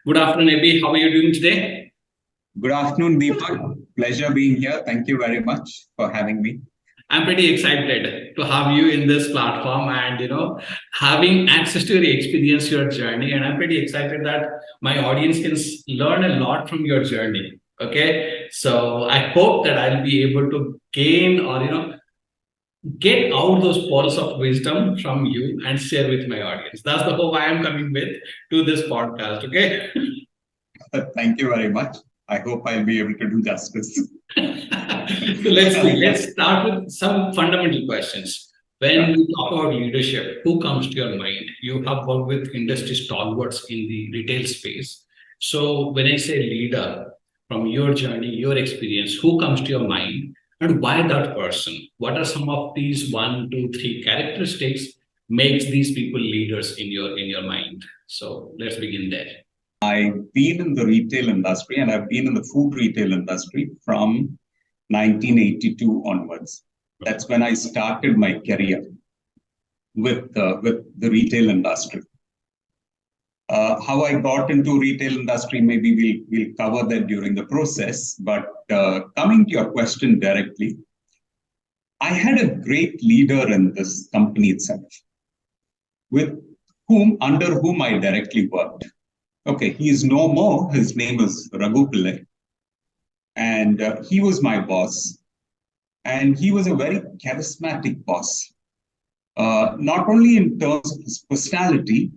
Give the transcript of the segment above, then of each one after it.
Good afternoon, Abhi. How are you doing today? Good afternoon, Deepak. Pleasure being here. Thank you very much for having me. I'm pretty excited to have you in this platform and having access to your experience, your journey. And I'm pretty excited that my audience can learn a lot from your journey. Okay. So I hope that I'll be able to gain or get out those pearls of wisdom from you and share with my audience. That's the hope I am coming with to this podcast. Okay. Thank you very much. I hope I'll be able to do justice. So let's see. Let's start with some fundamental questions. When we talk about leadership, who comes to your mind? You have worked with industry stalwarts in the retail space. So when I say leader, from your journey, your experience, who comes to your mind and why that person? What are some of these one, two, three characteristics makes these people leaders in your mind? So let's begin there. I've been in the retail industry and I've been in the food retail industry from 1982 onwards. That's when I started my career with the retail industry. How I got into retail industry, maybe we'll cover that during the process. But coming to your question directly, I had a great leader in this company itself, with under whom I directly worked. Okay, he is no more. His name is Raghu Pillai, and he was my boss. And he was a very charismatic boss, not only in terms of his personality,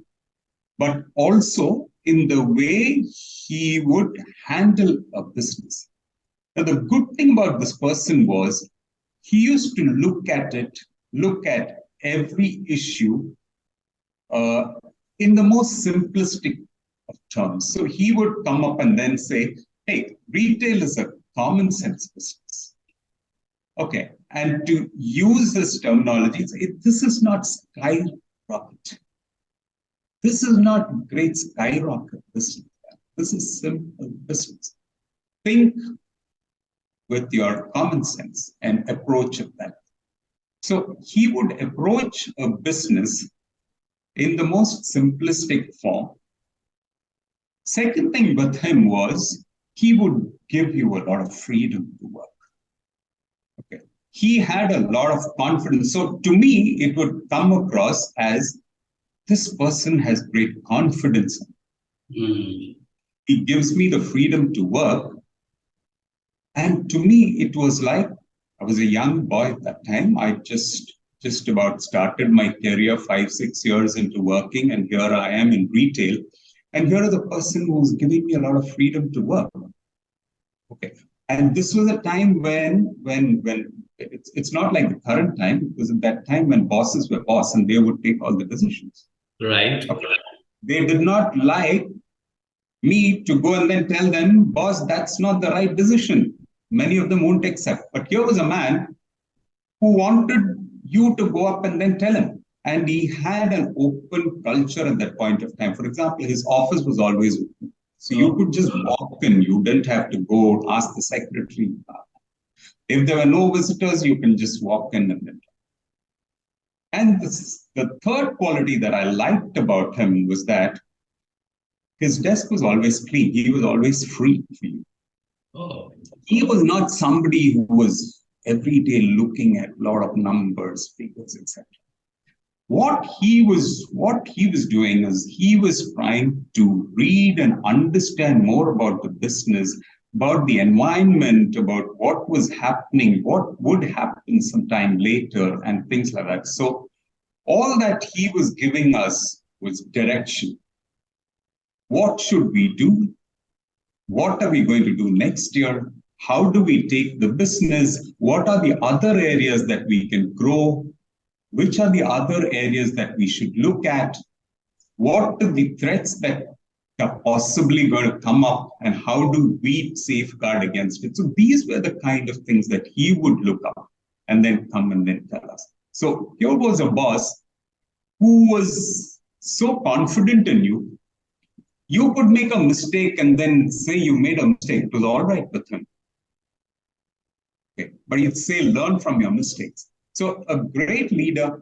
but also in the way he would handle a business. Now, the good thing about this person was he used to look at every issue in the most simplistic of terms. So he would come up and then say, hey, retail is a common sense business. Okay, and to use this terminology, this is not skyrocket. This is not great skyrocket business. This is simple business. Think with your common sense and approach it that. So he would approach a business in the most simplistic form. Second thing with him was he would give you a lot of freedom to work. Okay. He had a lot of confidence. So to me, it would come across as this person has great confidence. Mm. He gives me the freedom to work. And to me, it was like I was a young boy at that time. I just about started my career 5-6 years into working, and here I am in retail. And here are the person who's giving me a lot of freedom to work. Okay. And this was a time when it's not like the current time. It was at that time when bosses were boss and they would take all the decisions. Right. Okay. They did not like me to go and then tell them, boss, that's not the right decision. Many of them won't accept. But here was a man who wanted you to go up and then tell him. And he had an open culture at that point of time. For example, his office was always open. So you could just walk in. You didn't have to go ask the secretary. If there were no visitors, you can just walk in and then. And the third quality that I liked about him was that his desk was always clean. He was always free for you. Oh. He was not somebody who was every day looking at a lot of numbers, figures, etc. What he was doing is he was trying to read and understand more about the business, about the environment, about what was happening, what would happen sometime later, and things like that. So all that he was giving us was direction. What should we do? What are we going to do next year? How do we take the business? What are the other areas that we can grow? Which are the other areas that we should look at? What are the threats that are possibly going to come up, and how do we safeguard against it? So these were the kind of things that he would look up and then come and then tell us. So here was a boss who was so confident in you. You could make a mistake and then say you made a mistake. It was all right with him. Okay. But you'd say, learn from your mistakes. So a great leader,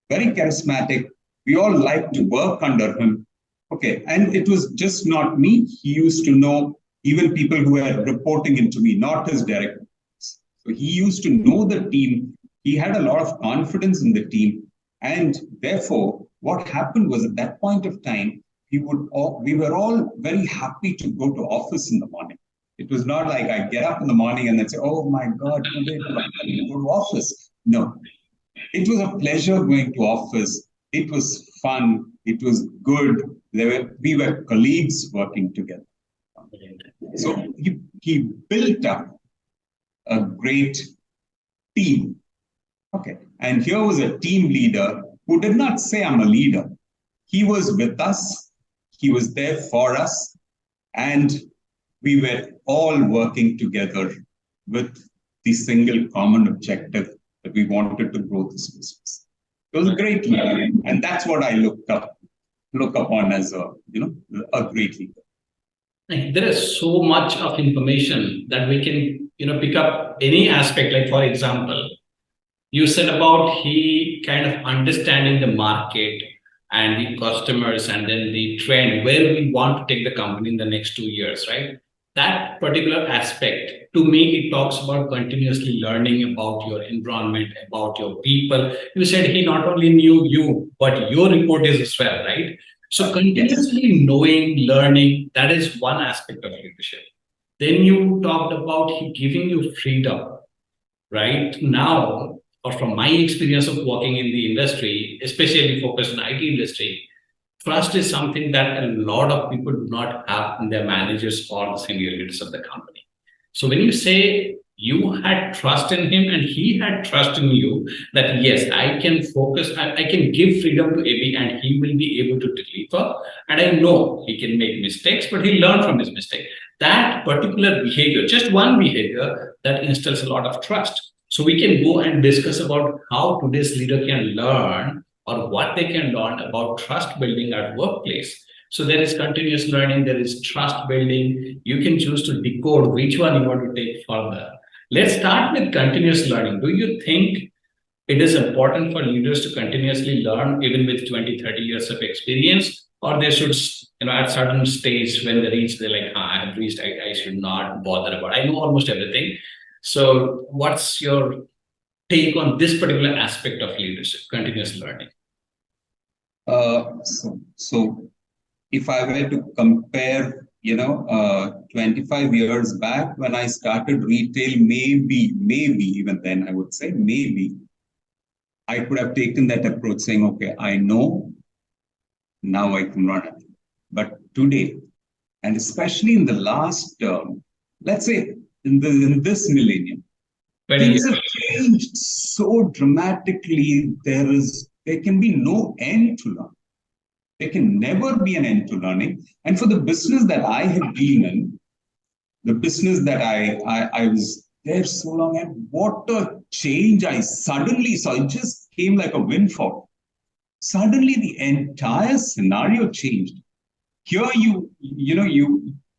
very charismatic. We all like to work under him. Okay. And it was just not me. He used to know even people who were reporting into me, not his direct. So he used to know the team. He had a lot of confidence in the team. And therefore, what happened was at that point of time, we were all very happy to go to office in the morning. It was not like I get up in the morning and then say, oh my God, today do I have to go to office? No, it was a pleasure going to office. It was fun. It was good. We were colleagues working together. So he built up a great team. Okay. And here was a team leader who did not say, I'm a leader. He was with us. He was there for us. And we were all working together with the single common objective that we wanted to grow this business. It was a great leader. And that's what I look upon as a great leader. There is so much of information that we can, pick up any aspect. Like, for example, you said about he kind of understanding the market and the customers and then the trend where we want to take the company in the next 2 years, right? That particular aspect, to me, it talks about continuously learning about your environment, about your people. You said he not only knew you, but your report is as well, right? So continuously knowing, learning, that is one aspect of leadership. Then you talked about he giving you freedom, right? Now, or from my experience of working in the industry, especially focused on IT industry, trust is something that a lot of people do not have in their managers or the senior leaders of the company. So when you say you had trust in him and he had trust in you, that yes, I can focus, I can give freedom to AB and he will be able to deliver. And I know he can make mistakes, but he'll learn from his mistake. That particular behavior, just one behavior, that instills a lot of trust. So we can go and discuss about how today's leader can learn or what they can learn about trust building at workplace. So there is continuous learning, there is trust building. You can choose to decode which one you want to take further. Let's start with continuous learning. Do you think it is important for leaders to continuously learn even with 20, 30 years of experience? Or they should, at certain stage when they reach, they're like, I have reached, I should not bother about. I know almost everything. So what's your take on this particular aspect of leadership, continuous learning? So if I were to compare, 25 years back when I started retail, maybe even then I would say maybe I could have taken that approach saying, okay, I know, now I can run it. But today, and especially in the last, let's say in this millennium, things have changed so dramatically. There can be no end to learning. There can never be an end to learning. And for the business that I have been in, the business that I was there so long, and what a change I suddenly saw. It just came like a windfall. Suddenly the entire scenario changed. Here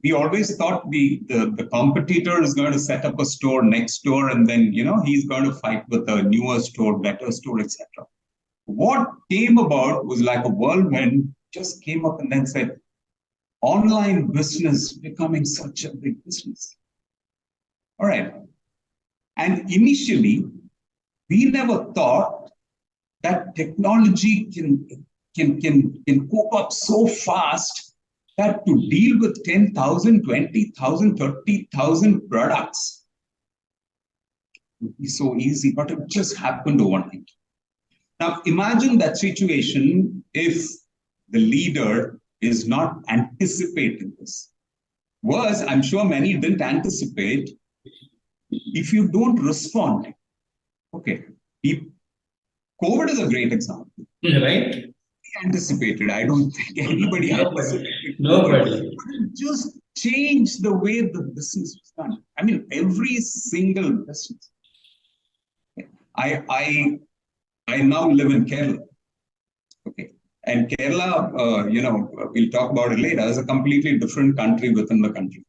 we always thought the competitor is going to set up a store next door and then, he's going to fight with a newer store, better store, etc. What came about was like a whirlwind just came up and then said, online business becoming such a big business. All right. And initially, we never thought that technology can cope up so fast that to deal with 10,000, 20,000, 30,000 products would be so easy, but it just happened overnight. Now, imagine that situation if the leader is not anticipating this. Worse, I'm sure many didn't anticipate. If you don't respond, okay, COVID is a great example. Right? Anticipated. I don't think anybody anticipated. Nobody. Just change the way the business was done. I mean, every single business. I now live in Kerala. Okay. And Kerala, we'll talk about it later, is a completely different country within the country.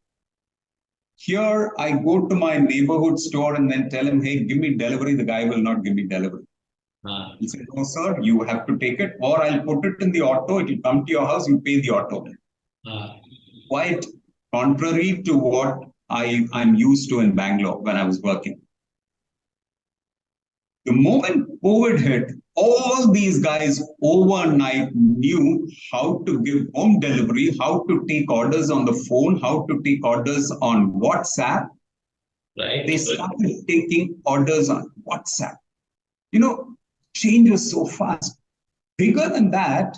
Here, I go to my neighborhood store and then tell him, hey, give me delivery. The guy will not give me delivery. He said, no, sir, you have to take it, or I'll put it in the auto. It will come to your house. You pay the auto. Quite contrary to what I'm used to in Bangalore when I was working. The moment COVID hit, all these guys overnight knew how to give home delivery, how to take orders on the phone, how to take orders on WhatsApp. Right. They started taking orders on WhatsApp. Change was so fast. Bigger than that,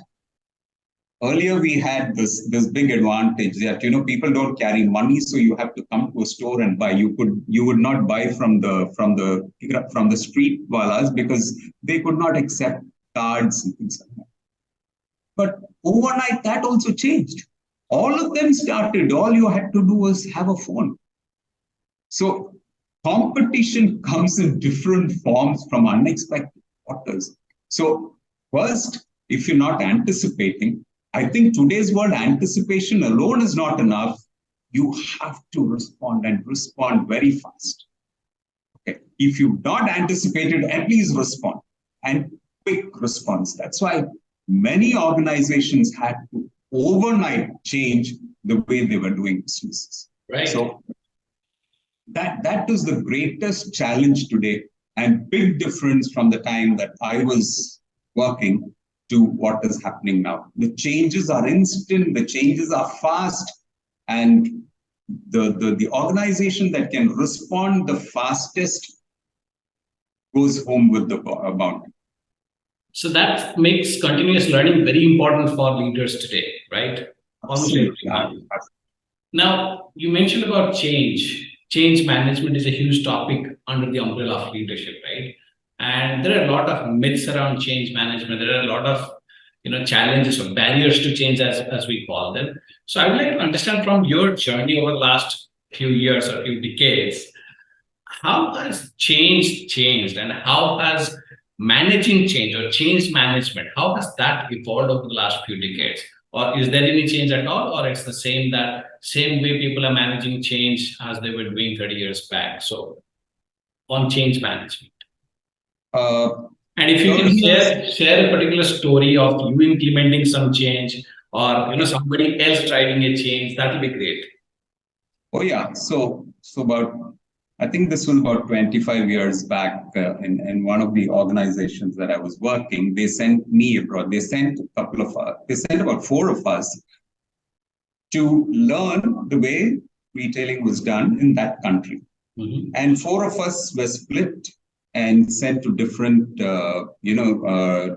earlier we had this big advantage that people don't carry money, so you have to come to a store and buy. You would not buy from the street wallahs because they could not accept cards and things like that. But overnight that also changed. All of them started. All you had to do was have a phone. So competition comes in different forms from unexpected quarters. So first, if you're not anticipating, I think today's world, anticipation alone is not enough. You have to respond and respond very fast. Okay. If you've not anticipated, at least respond, and quick response. That's why many organizations had to overnight change the way they were doing businesses. Right. So that is the greatest challenge today, and big difference from the time that I was working to what is happening now. The changes are instant, the changes are fast, and the organization that can respond the fastest goes home with the bounty. So that makes continuous learning very important for leaders today, right? Absolutely. Now, you mentioned about change. Change management is a huge topic under the umbrella of leadership, right? And there are a lot of myths around change management. There are a lot of challenges or barriers to change, as we call them. So I would like to understand from your journey over the last few years or few decades, how has change changed, and how has managing change or change management, how has that evolved over the last few decades? Or is there any change at all, or it's the same way people are managing change as they were doing 30 years back? So on change management. And if you can share a particular story of you implementing some change, or somebody else driving a change, that will be great. Oh yeah, so I think this was about 25 years back in one of the organizations that I was working. They sent me abroad. They sent about 4 of us to learn the way retailing was done in that country. Mm-hmm. And 4 of us were split and sent to different,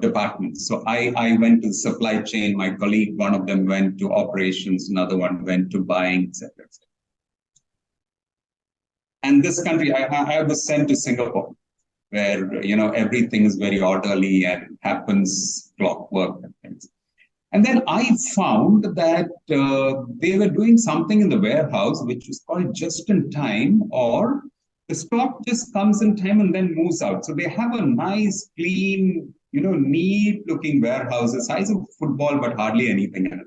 departments. So I went to supply chain. My colleague, one of them went to operations. Another one went to buying, etc. And this country, I was sent to Singapore, where everything is very orderly and happens clockwork and things. And then I found that they were doing something in the warehouse which was called just in time, or the stock just comes in time and then moves out. So they have a nice, clean, neat looking warehouse, the size of a football, but hardly anything in it.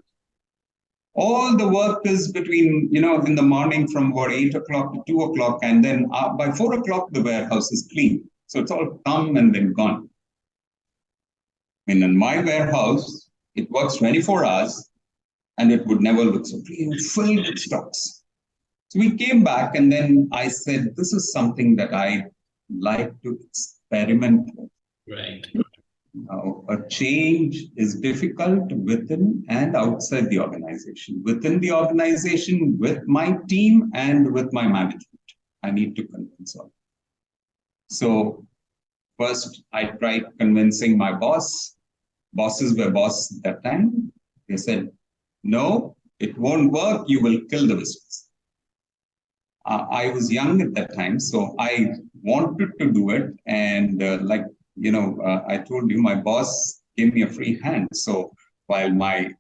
All the work is between, in the morning from about 8 o'clock to 2 o'clock. And then by 4 o'clock, the warehouse is clean. So it's all come and then gone. In my warehouse, it works 24 hours and it would never look so clean, filled with stocks. So we came back and then I said, this is something that I like to experiment with. Right. Now, a change is difficult within and outside the organization. Within the organization, with my team and with my management, I need to convince all. So first, I tried convincing my boss. Bosses were bosses at that time. They said, no, it won't work. You will kill the business. I was young at that time, so I wanted to do it. And I told you, my boss gave me a free hand. So while my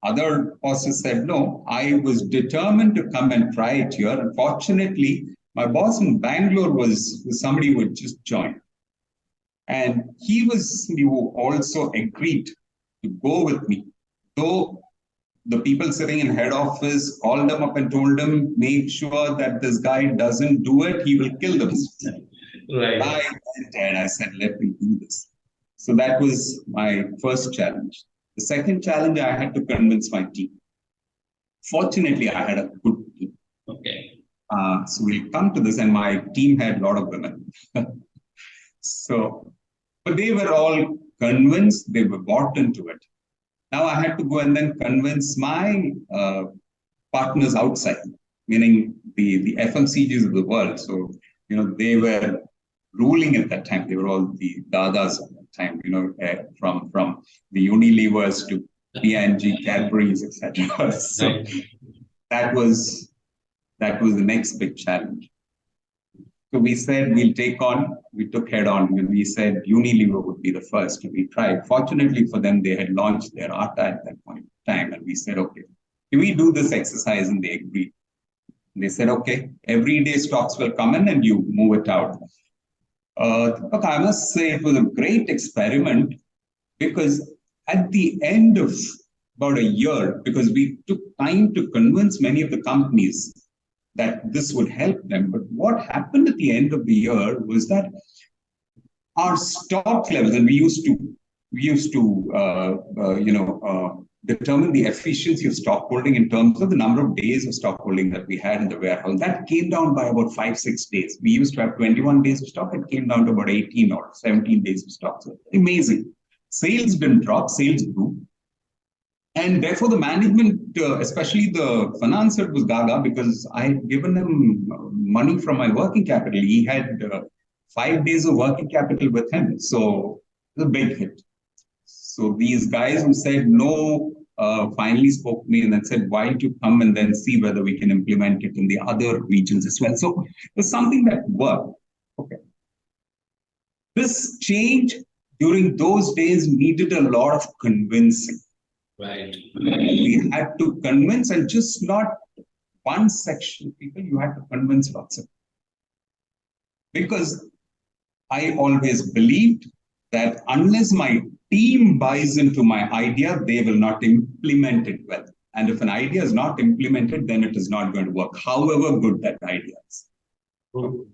other bosses said no, I was determined to come and try it here. Unfortunately, my boss in Bangalore was somebody who had just joined. And he was somebody who also agreed to go with me. Though the people sitting in head office called him up and told him, make sure that this guy doesn't do it, he will kill the business. Right. I went and I said, let me do this. So that was my first challenge. The second challenge, I had to convince my team. Fortunately, I had a good team. Okay. So we'll come to this, and my team had a lot of women. So, but they were all convinced, they were bought into it. Now I had to go and then convince my partners outside, meaning the FMCGs of the world. So, they were ruling at that time. They were all the dadas at that time, from the Unilevers to P&G, Cadbury's, etc. So Right. that was the next big challenge. So we said we took head on, and we said Unilever would be the first. We tried. Fortunately for them, they had launched their Atta at that point in time. And we said, okay, can we do this exercise? And they agreed. They said, okay, everyday stocks will come in and you move it out. Look, I must say it was a great experiment, because at the end of about a year, because we took time to convince many of the companies that this would help them. But what happened at the end of the year was that our stock levels, and we used to determine the efficiency of stock holding in terms of the number of days of stock holding that we had in the warehouse. That came down by about 5-6 days. We used to have 21 days of stock. It came down to about 18 or 17 days of stock. So amazing. Sales didn't drop. Sales grew. And therefore, the management, especially the financer, was gaga, because I had given him money from my working capital. He had 5 days of working capital with him. So it was a big hit. So these guys who said no finally spoke to me and then said, why don't you come and then see whether we can implement it in the other regions as well. So it was something that worked. Okay. This change during those days needed a lot of convincing. Right. We had to convince, and just not one section of people, you had to convince lots of people. Because I always believed that unless my team buys into my idea, they will not implement it well. And if an idea is not implemented, then it is not going to work, however good that idea is. So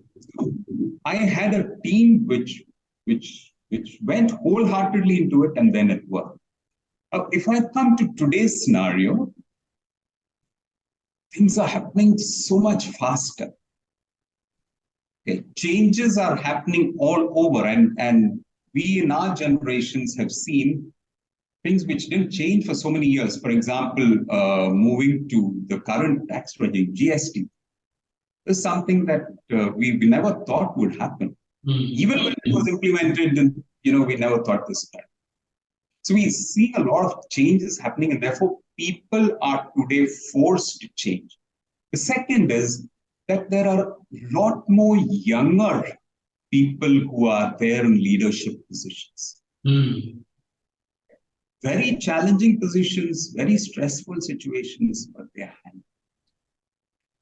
I had a team which went wholeheartedly into it, and then it worked. If I come to today's scenario, things are happening so much faster. Okay. Changes are happening all over, and we in our generations have seen things which didn't change for so many years. For example, moving to the current tax regime, GST, is something that we never thought would happen. Even when it was implemented, we never thought this would happen. So we see a lot of changes happening, and therefore people are today forced to change. The second is that there are a lot more younger people who are there in leadership positions. Very challenging positions, very stressful situations, but they are handled.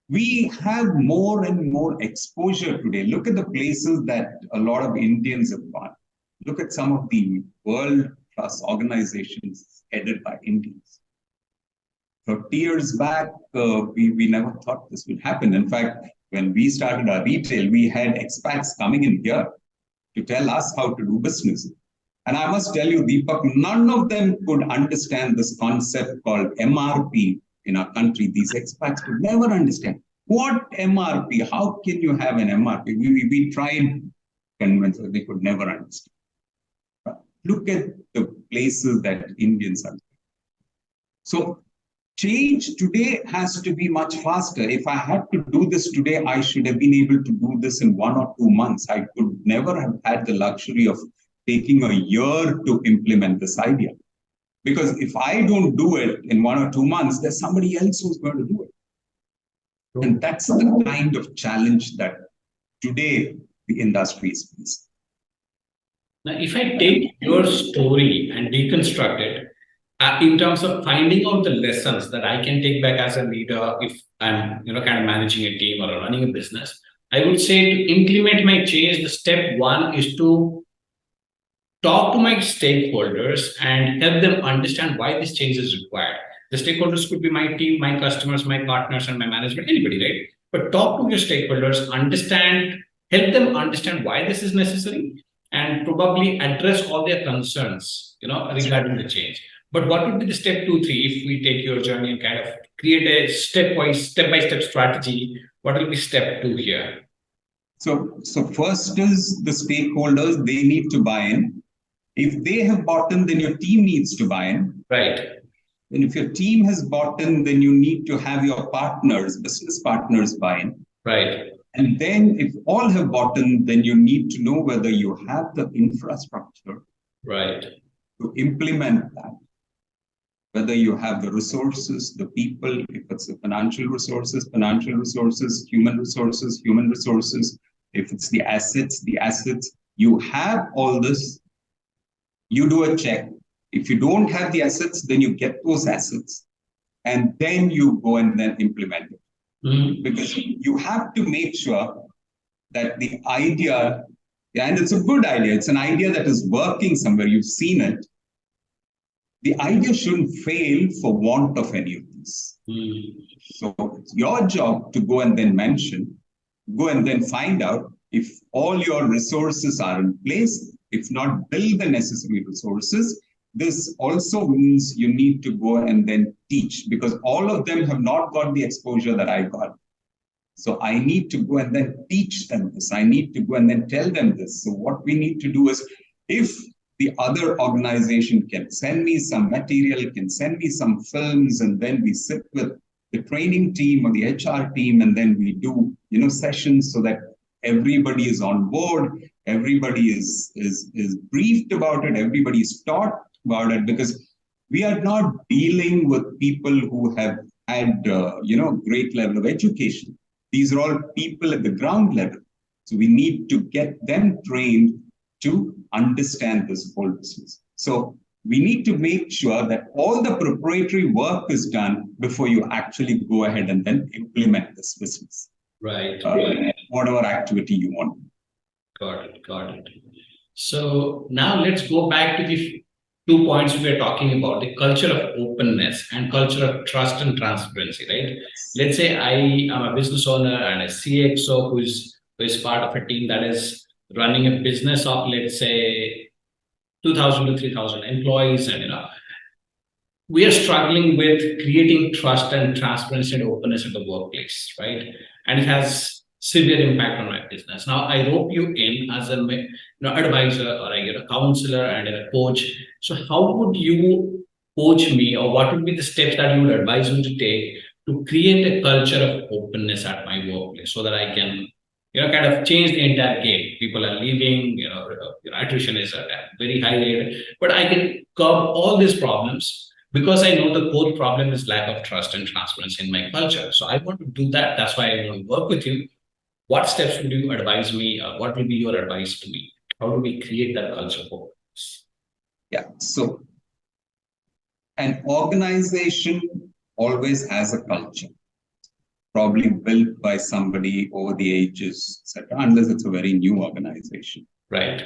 We have more and more exposure today. Look at the places that a lot of Indians have gone. Look at some of the world-class organizations headed by Indians. 30 years back, we never thought this would happen. In fact, when we started our retail, we had expats coming in here to tell us how to do business. And I must tell you, Deepak, none of them could understand this concept called MRP in our country. These expats could never understand. What MRP? How can you have an MRP? We tried to convince them, they could never understand. But look at the places that Indians are. So change today has to be much faster. If I had to do this today, I should have been able to do this in 1 or 2 months. I could never have had the luxury of taking a year to implement this idea. Because if I don't do it in 1 or 2 months, there's somebody else who's going to do it. And that's the kind of challenge that today the industry is facing. Now, if I take your story and deconstruct it, in terms of finding out the lessons that I can take back as a leader, if I'm kind of managing a team or running a business, I would say to implement my change, the step one is to talk to my stakeholders and help them understand why this change is required. The stakeholders could be my team, my customers, my partners, and my management, anybody, right? But talk to your stakeholders, help them understand why this is necessary, and probably address all their concerns, regarding the change. But what would be the step 2, 3 if we take your journey and kind of create a step-by-step strategy? What will be step 2 here? So first is the stakeholders, they need to buy in. If they have bought in, then your team needs to buy in. Right. And if your team has bought in, then you need to have your partners, business partners buy in. Right. And then if all have bought in, then you need to know whether you have the infrastructure Right. to implement that. Whether you have the resources, the people, if it's the financial resources, human resources, if it's the assets, you have all this, you do a check. If you don't have the assets, then you get those assets and then you go and then implement it. Because you have to make sure that the idea, and it's a good idea, it's an idea that is working somewhere, you've seen it. The idea shouldn't fail for want of any of this. So it's your job to go and then find out if all your resources are in place. If not, build the necessary resources. This also means you need to go and then teach, because all of them have not got the exposure that I got. So I need to go and then teach them this. I need to go and then tell them this. So what we need to do is, if the other organization can send me some material, can send me some films, and then we sit with the training team or the HR team, and then we do, sessions so that everybody is on board, everybody is briefed about it, everybody is taught about it, because we are not dealing with people who have had, great level of education. These are all people at the ground level. So we need to get them trained to understand this whole business. So we need to make sure that all the preparatory work is done before you actually go ahead and then implement this business. Right. Whatever activity you want. Got it. So now let's go back to the 2 points we were talking about, the culture of openness and culture of trust and transparency, right? Let's say I am a business owner and a CXO who is part of a team that is running a business of, let's say, 2,000 to 3,000 employees, and we are struggling with creating trust and transparency and openness in the workplace, right? And it has severe impact on my business. Now I rope you in as a advisor or a counselor and a coach. So how would you coach me, or what would be the steps that you would advise me to take to create a culture of openness at my workplace, so that I can kind of change the entire game? People are leaving, attrition is at a very high rate, but I can curb all these problems because I know the core problem is lack of trust and transparency in my culture. So I want to do that. That's why I want to work with you. What steps would you advise me? What will be your advice to me? How do we create that culture for us? Yeah. So an organization always has a culture, probably built by somebody over the ages, etc., unless it's a very new organization. Right.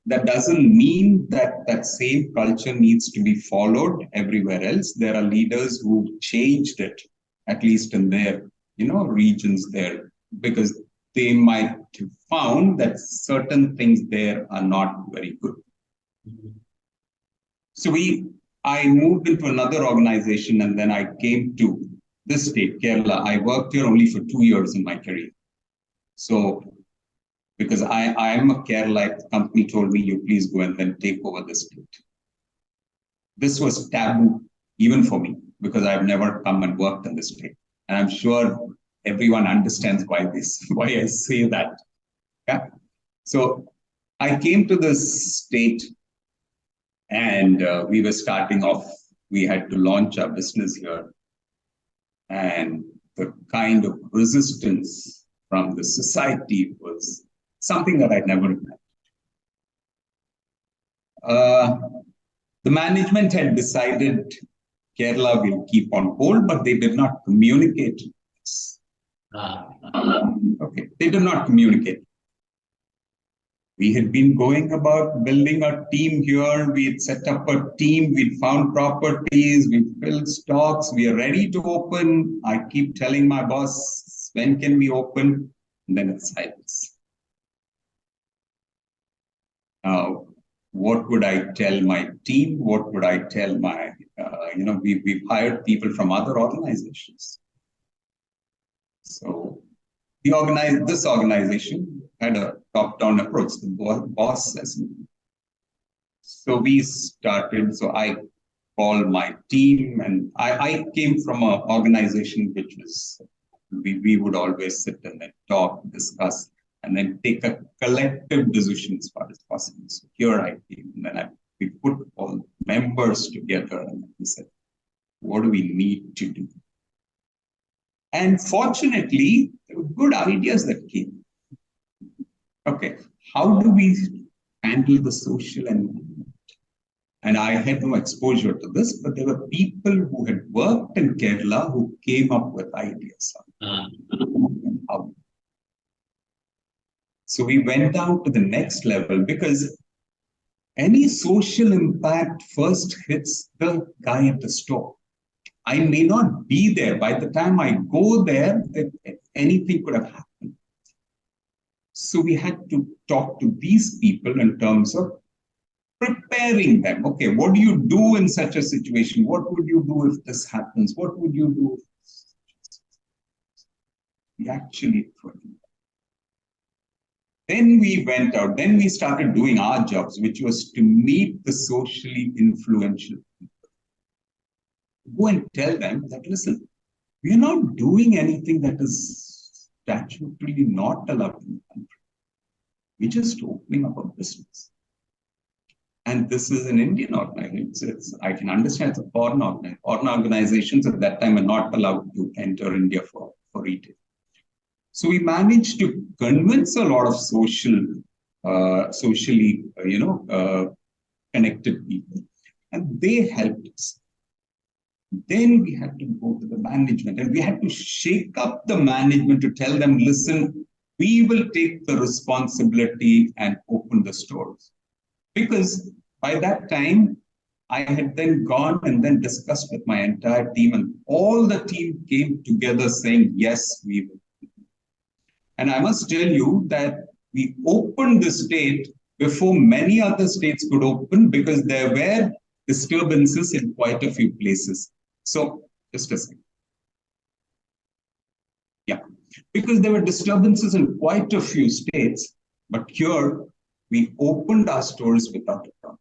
That doesn't mean that that same culture needs to be followed everywhere else. There are leaders who changed it, at least in their regions there, because they might have found that certain things there are not very good. So I moved into another organization, and then I came to this state, Kerala. I worked here only for 2 years in my career. So because I am a Kerala, the company told me, you please go and then take over the state. This was taboo even for me, because I've never come and worked in the state. And I'm sure everyone understands why I say that. Yeah. So I came to this state, and we were starting off. We had to launch our business here. And the kind of resistance from the society was something that I'd never imagined. The management had decided Kerala will keep on hold, but they did not communicate this. Okay, they did not communicate. We had been going about building a team here. We had set up a team. We'd found properties. We built stocks. We are ready to open. I keep telling my boss, when can we open? And then it's silence. what would I tell my team? What would I tell my, we've hired people from other organizations. So this organization had a top-down approach. The boss says, so we started, so I called my team, and I came from an organization which was, we would always sit and then talk, discuss, and then take a collective decision as far as possible. So here I came, and then we put all members together, and we said, what do we need to do? And fortunately, there were good ideas that came. Okay, how do we handle the social environment? And I had no exposure to this, but there were people who had worked in Kerala who came up with ideas on how. So we went down to the next level, because any social impact first hits the guy at the store. I may not be there. By the time I go there, anything could have happened. So we had to talk to these people in terms of preparing them. Okay, what do you do in such a situation? What would you do if this happens? What would you do? We actually tried. Then we went out. Then we started doing our jobs, which was to meet the socially influential people. Go and tell them that, listen, we are not doing anything that is statutorily not allowed in the country. We're just opening up a business. And this is an Indian organization. I can understand it's a foreign organization. Foreign organizations at that time are not allowed to enter India for retail. So we managed to convince a lot of socially, connected people, and they helped us. Then we had to go to the management, and we had to shake up the management to tell them, listen, we will take the responsibility and open the stores. Because by that time, I had then gone and then discussed with my entire team, and all the team came together saying, yes, we will. And I must tell you that we opened the state before many other states could open, because there were disturbances in quite a few places. So, just a second. Yeah, because there were disturbances in quite a few states, but here we opened our stores without a problem.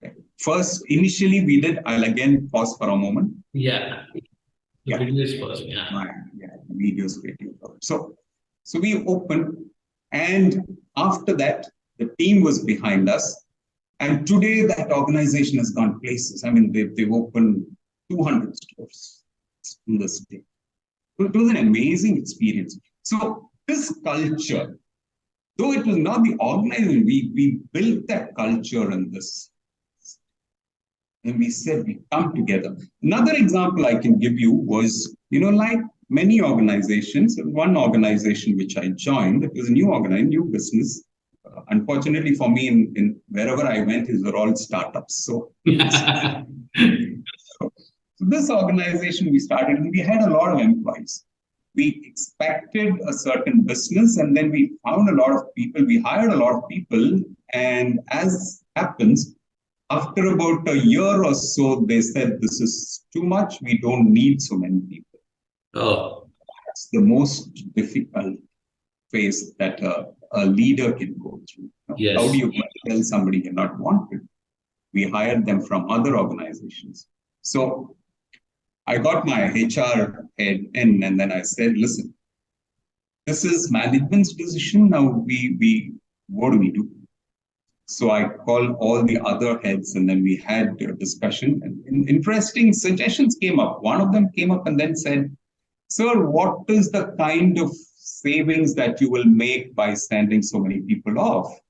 Okay. First, initially we did, I'll again pause for a moment. Yeah. The video is pausing. Yeah, the video is waiting for it. So we opened, and after that, the team was behind us. And today that organization has gone places. I mean, they've opened 200 stores in the state. So it was an amazing experience. So this culture, though it was not the organization, we built that culture in this. And we said we come together. Another example I can give you was, like many organizations, one organization which I joined, it was a new organization, new business. Unfortunately for me, in wherever I went, these were all startups. So this organization we started, and we had a lot of employees. We expected a certain business, and then we found a lot of people. We hired a lot of people, and as happens, after about a year or so, they said, this is too much. We don't need so many people. Oh, that's the most difficult phase that a leader can go through. yes. How do you tell somebody you're not wanted? We hired them from other organizations. So I got my HR head in, and then I said, listen, this is management's decision. Now what do we do? So I called all the other heads, and then we had a discussion, and interesting suggestions came up. One of them came up and then said, sir, what is the kind of savings that you will make by sending so many people off?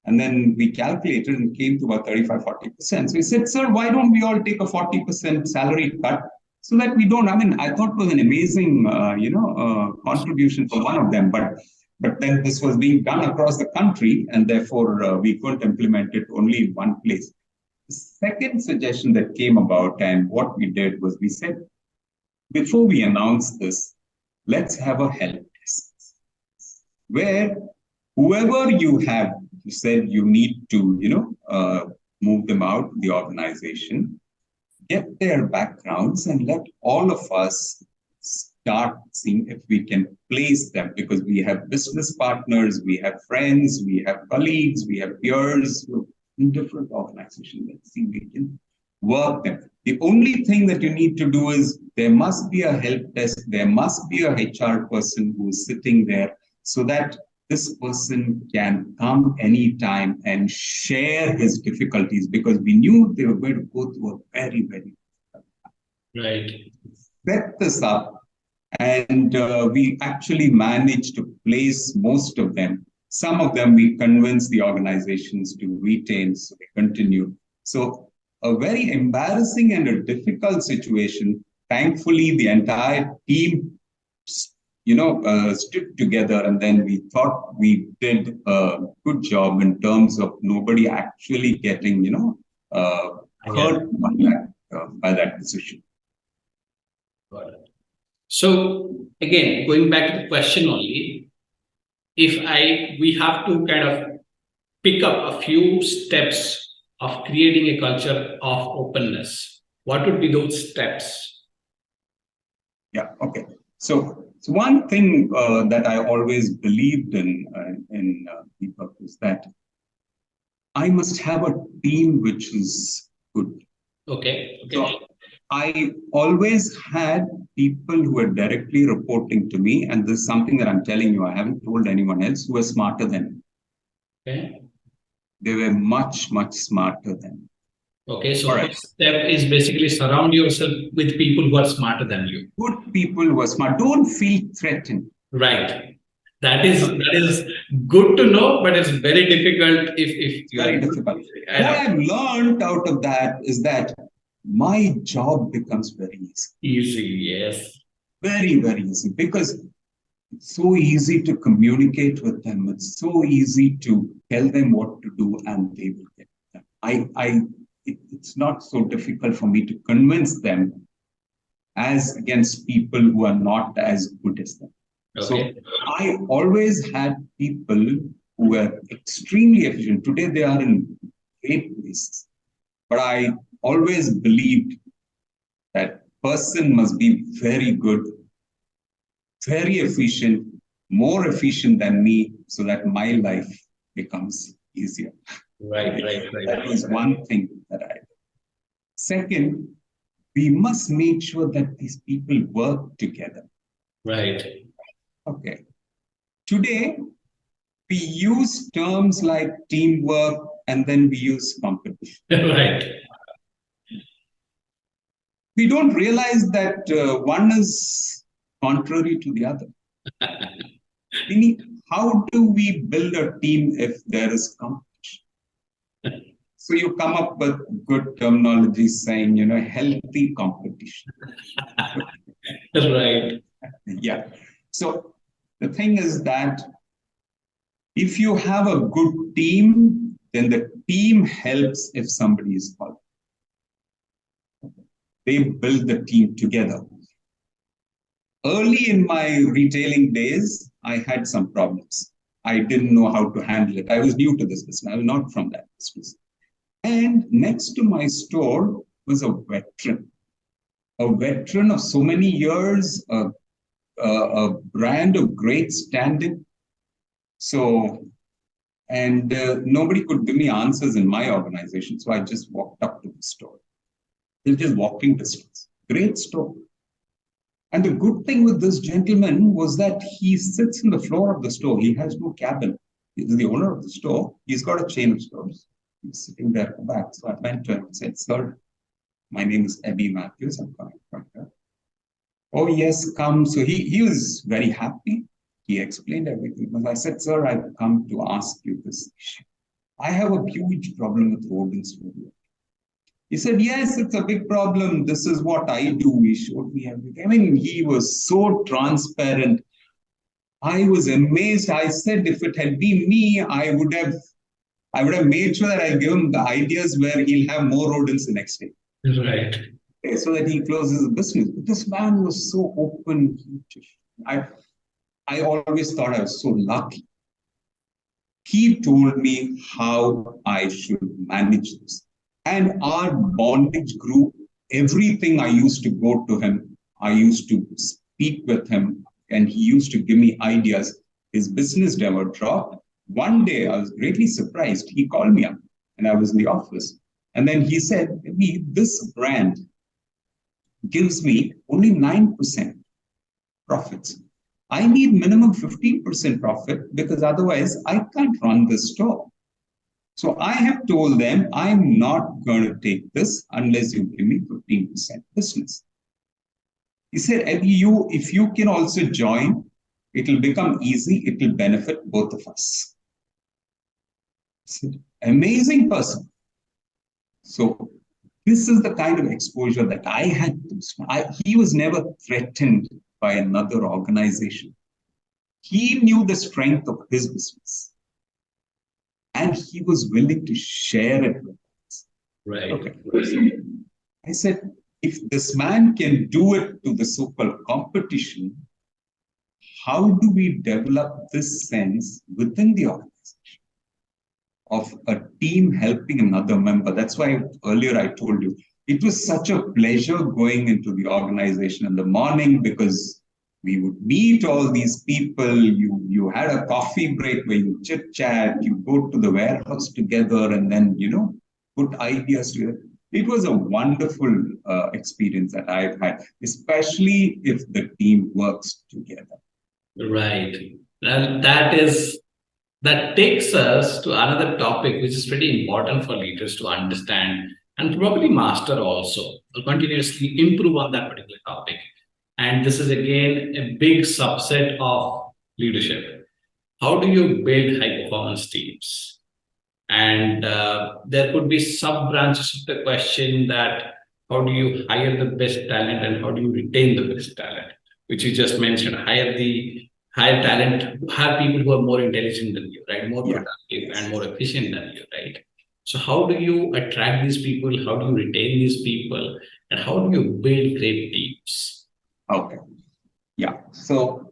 And then we calculated and came to about 35-40%. So we said, sir, why don't we all take a 40% salary cut so that we don't, I thought it was an amazing, contribution from one of them, but then this was being done across the country, and therefore we couldn't implement it only in one place. The second suggestion that came about, and what we did was we said, before we announce this, let's have a help desk where whoever you have you said you need to, move them out of the organization, get their backgrounds, and let all of us start seeing if we can place them, because we have business partners, we have friends, we have colleagues, we have peers in different organizations. Let's see if we can work them. The only thing that you need to do is there must be a help desk, there must be a HR person who is sitting there so that this person can come anytime and share his difficulties, because we knew they were going to go through a very, very right. set this up, and we actually managed to place most of them. Some of them we convinced the organizations to retain, so we continue. So a very embarrassing and a difficult situation. Thankfully, the entire team, stood together, and then we thought we did a good job in terms of nobody actually getting, hurt by that decision. Got it. So again, going back to the question only, we have to kind of pick up a few steps of creating a culture of openness, what would be those steps? Yeah, okay. So one thing that I always believed in Deepak is that I must have a team which is good. Okay. So I always had people who were directly reporting to me, and this is something that I'm telling you, I haven't told anyone else, who were smarter than me. Okay. They were much, much smarter than me. Okay, so first step is basically surround yourself with people who are smarter than you. Good people who are smart. Don't feel threatened. Right. That is good to know, but it's very difficult if you very difficult. What I've learned out of that is that my job becomes very easy. Easy, yes. Very, very easy, because it's so easy to communicate with them. It's so easy to tell them what to do, and they will get it. It's not so difficult for me to convince them as against people who are not as good as them. Okay. So I always had people who were extremely efficient. Today they are in great places. But I always believed that person must be very good, very efficient, more efficient than me, so that my life becomes easier. Right. That was one thing that I did. Second, we must make sure that these people work together. Right. Okay. Today, we use terms like teamwork, and then we use competition. Right. We don't realize that one is contrary to the other. How do we build a team if there is competition? So you come up with good terminology saying, healthy competition. Right. Yeah. So the thing is that if you have a good team, then the team helps if somebody is called. They build the team together. Early in my retailing days, I had some problems. I didn't know how to handle it. I was new to this business. I was not from that business. And next to my store was a veteran of so many years, a brand of great standing. So, and nobody could give me answers in my organization. So I just walked up to the store. It was just walking distance. Great store. And the good thing with this gentleman was that he sits on the floor of the store. He has no cabin. He's the owner of the store. He's got a chain of stores. He's sitting there at the back. So I went to him and said, "Sir, my name is Eddie Matthews. I'm coming from here." "Oh, yes, come." So he was very happy. He explained everything. I said, "Sir, I've come to ask you this issue. I have a huge problem with rodents." He said, "Yes, it's a big problem. This is what I do." He showed me everything. I mean, he was so transparent. I was amazed. I said, if it had been me, I would have made sure that I give him the ideas where he'll have more rodents the next day. Right. So that he closes the business. But this man was so open. I always thought I was so lucky. He told me how I should manage this. And our bondage grew. Everything I used to go to him, I used to speak with him, and he used to give me ideas. His business never dropped. One day, I was greatly surprised. He called me up, and I was in the office. And then he said, this brand gives me only 9% profits. I need minimum 15% profit because otherwise I can't run the store. So I have told them I'm not going to take this unless you give me 15% business. He said, if you can also join, it will become easy. It will benefit both of us. Amazing person. So this is the kind of exposure that I had. He was never threatened by another organization. He knew the strength of his business. And he was willing to share it with us. Right. Okay. I said, if this man can do it to the so-called competition, how do we develop this sense within the organization of a team helping another member? That's why earlier I told you, it was such a pleasure going into the organization in the morning because we would meet all these people. You had a coffee break where you chit chat, you go to the warehouse together and then, put ideas together. It was a wonderful experience that I've had, especially if the team works together. Right. And that takes us to another topic, which is pretty important for leaders to understand and probably master also, or continuously improve on that particular topic. And this is again a big subset of leadership. How do you build high performance teams? And there could be sub branches of the question that how do you hire the best talent and how do you retain the best talent, which you just mentioned, hire talent, have people who are more intelligent than you, right? More productive and more efficient than you, right? So how do you attract these people? How do you retain these people? And how do you build great teams? Okay. Yeah. So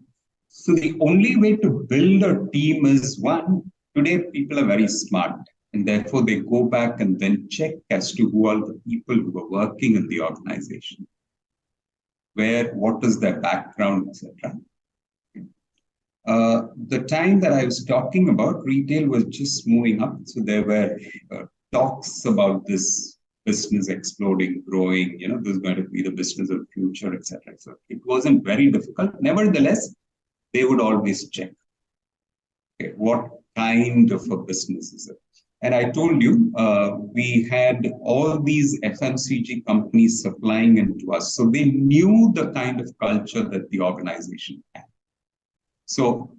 the only way to build a team is one, today people are very smart and therefore they go back and then check as to who are the people who are working in the organization, what is their background, etc. The time that I was talking about, retail was just moving up. So there were talks about this business exploding, growing, this is going to be the business of the future, etc. So it wasn't very difficult. Nevertheless, they would always check, okay, what kind of a business is it? And I told you, we had all these FMCG companies supplying into us. So they knew the kind of culture that the organization had. So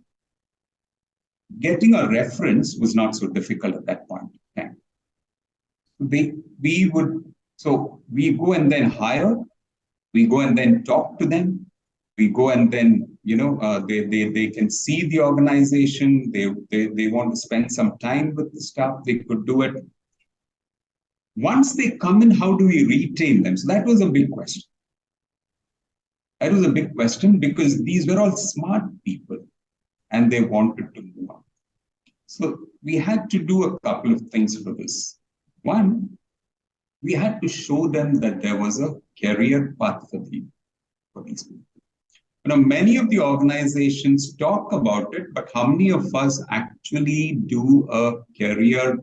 getting a reference was not so difficult at that point. We go and then hire, we go and then talk to them, we go and then, they can see the organization, they want to spend some time with the staff, they could do it. Once they come in, how do we retain them? So that was a big question. That was a big question because these were all smart people and they wanted to move on. So we had to do a couple of things for this. One, we had to show them that there was a career path for these people. Many of the organizations talk about it, but how many of us actually do a career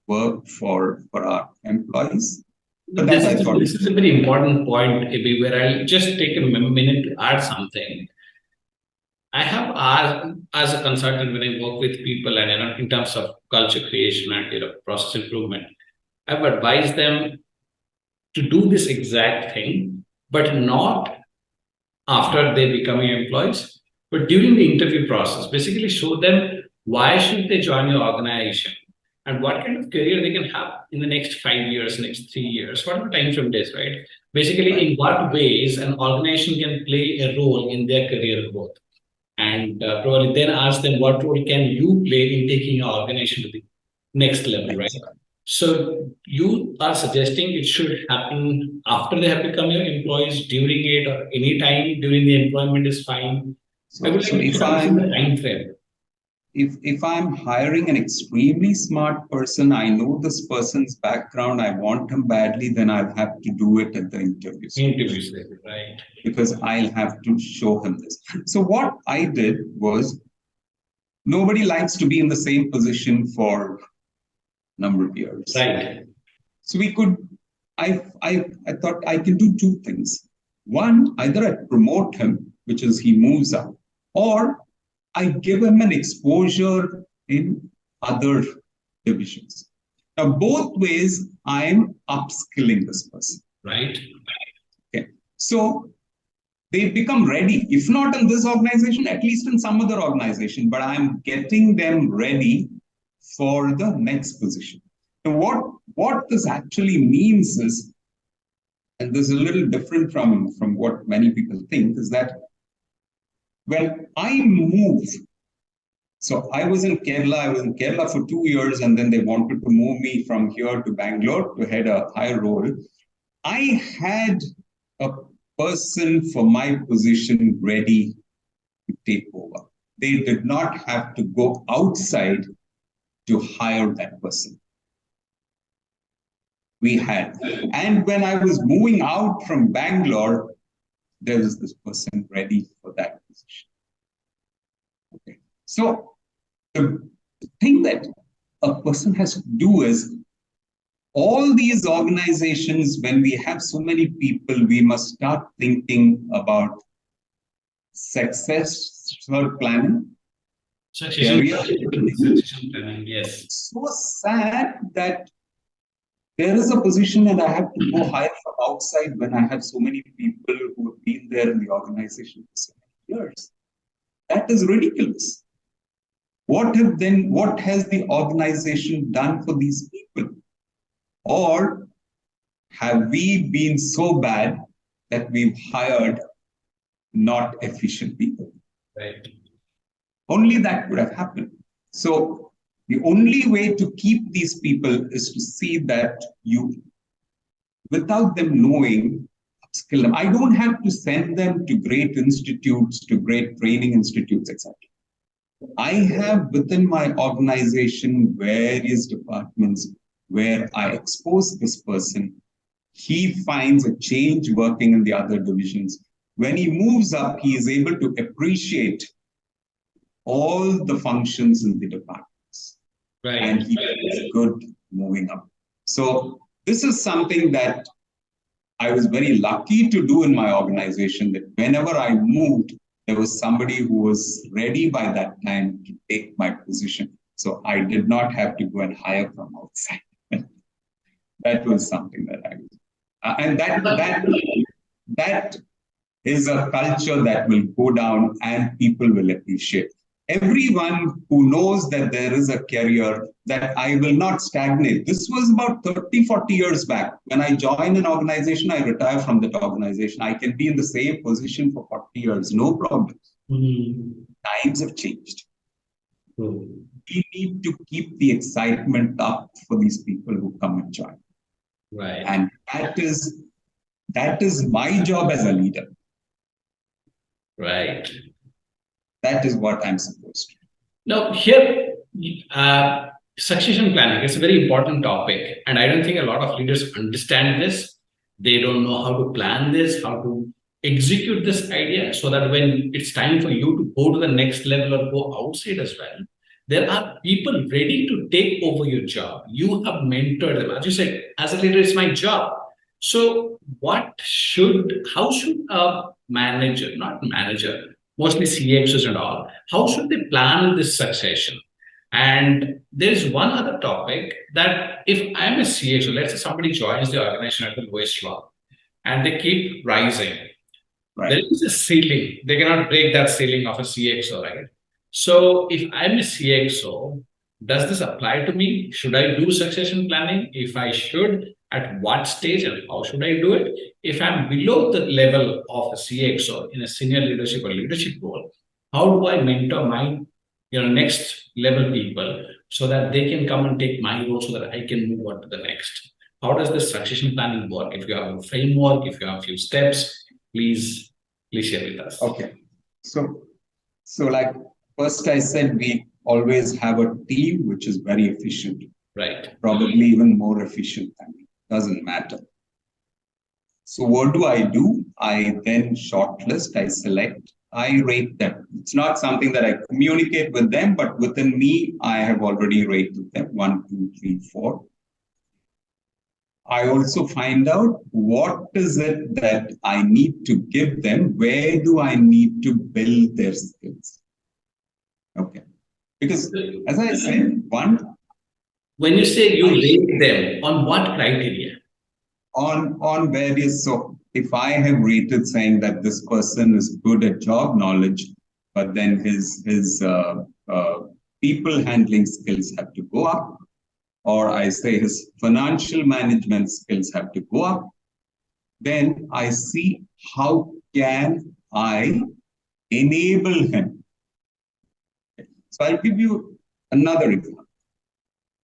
work for our employees? This is a very important point, Ibi, where I'll just take a minute to add something. I have asked, as a consultant, when I work with people and in terms of culture creation and process improvement, I've advised them to do this exact thing, but not after they become employees, but during the interview process. Basically, show them why should they join your organization and what kind of career they can have in the next 5 years, next 3 years, whatever time frame it is, right? Basically, in what ways an organization can play a role in their career growth. And probably then ask them, what role can you play in taking your organization to the next level, right? So you are suggesting it should happen after they have become your employees, during it, or any time during the employment is fine. I would like to the time frame. if I'm hiring an extremely smart person, I know this person's background, I want him badly, then I'll have to do it at the interview stage. Right. Because I'll have to show him this. So what I did was, nobody likes to be in the same position for a number of years. Right. So I thought I can do two things. One, either I promote him, which is he moves up, or I give him an exposure in other divisions. Now, both ways, I'm upskilling this person. Right. Okay. So they become ready, if not in this organization, at least in some other organization, but I'm getting them ready for the next position. And what this actually means is, and this is a little different from what many people think, is that when I move, so I was in Kerala for 2 years, and then they wanted to move me from here to Bangalore to head a higher role. I had a person for my position ready to take over. They did not have to go outside to hire that person. We had. And when I was moving out from Bangalore, there was this person ready for that position. Okay. So the thing that a person has to do is, all these organizations, when we have so many people, we must start thinking about successor planning. Succession planning, yes. It's so sad that there is a position and I have to go hire from outside when I have so many people who have been there in the organization for so many years. That is ridiculous. What has the organization done for these people? Or have we been so bad that we've hired not efficient people? Right. Only that could have happened. So the only way to keep these people is to see that you, without them knowing, upskill them. I don't have to send them to great institutes, to great training institutes, etc. I have within my organization various departments where I expose this person. He finds a change working in the other divisions. When he moves up, he is able to appreciate all the functions in the departments. Right. And he is good moving up. So this is something that I was very lucky to do in my organization, that whenever I moved, there was somebody who was ready by that time to take my position. So I did not have to go and hire from outside. That was something that I was. And that is a culture that will go down and people will appreciate. Everyone who knows that there is a career, that I will not stagnate. This was about 30, 40 years back. When I join an organization, I retire from that organization. I can be in the same position for 40 years, no problem. Times have changed. We need to keep the excitement up for these people who come and join. Right. And that is my job as a leader. Right. That is what I'm supposed to do. Now, here, succession planning is a very important topic. And I don't think a lot of leaders understand this. They don't know how to plan this, how to execute this idea, so that when it's time for you to go to the next level or go outside as well, there are people ready to take over your job. You have mentored them. As you said, as a leader, it's my job. So how should a manager, not manager, mostly CXOs and all, how should they plan this succession? And there's one other topic, that if I'm a CXO, let's say somebody joins the organization at the lowest level and they keep rising. Right. There is a ceiling. They cannot break that ceiling of a CXO, right? So if I'm a CXO, does this apply to me? Should I do succession planning? If I should, at what stage and how should I do it? If I'm below the level of a CXO in a senior leadership or leadership role, how do I mentor my next level people so that they can come and take my role so that I can move on to the next? How does this succession planning work? If you have a framework, if you have a few steps, please share with us. Okay. So like first I said, we always have a team which is very efficient, Right. probably even more efficient than me. Doesn't matter. So what do? I then shortlist, I select, I rate them. It's not something that I communicate with them, but within me, I have already rated them 1, 2, 3, 4. I also find out what is it that I need to give them, where do I need to build their skills. Okay. Because as I said, when you say you rate them, on what criteria? On various, so if I have rated saying that this person is good at job knowledge, but then his people handling skills have to go up, or I say his financial management skills have to go up, then I see how can I enable him. So I'll give you another example.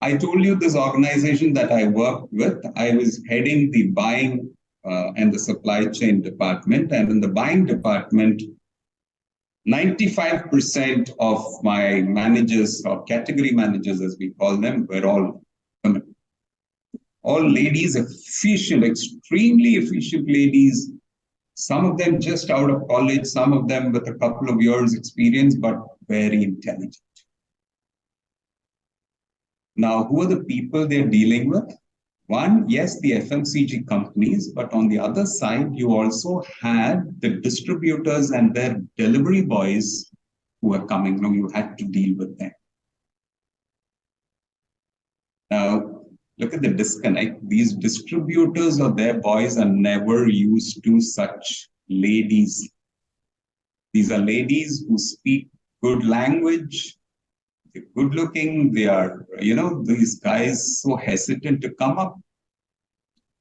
I told you this organization that I worked with, I was heading the buying and the supply chain department. And in the buying department, 95% of my managers or category managers, as we call them, were all women. All ladies, efficient, extremely efficient ladies. Some of them just out of college, some of them with a couple of years experience, but very intelligent. Now, who are the people they're dealing with? One, yes, the FMCG companies, but on the other side, you also had the distributors and their delivery boys who were coming. Now, you had to deal with them. Now, look at the disconnect. These distributors or their boys are never used to such ladies. These are ladies who speak good language. They're good looking, they are, these guys so hesitant to come up.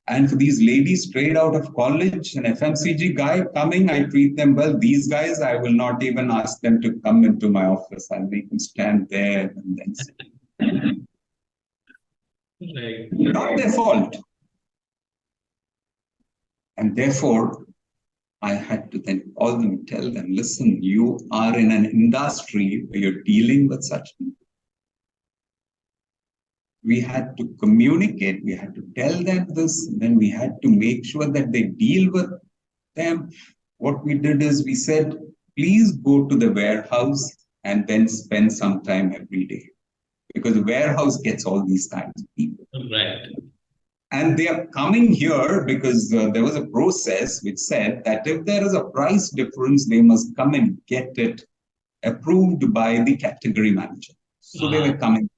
And for these ladies straight out of college, an FMCG guy coming, I treat them well. These guys, I will not even ask them to come into my office. I'll make them stand there and then sit. Right. Not their fault. And therefore, I had to then call them and tell them, listen, you are in an industry where you're dealing with such people. We had to communicate, we had to tell them this, and then we had to make sure that they deal with them. What we did is we said, please go to the warehouse and then spend some time every day. Because the warehouse gets all these kinds of people. Right. And they are coming here because there was a process which said that if there is a price difference, they must come and get it approved by the category manager. So they were coming.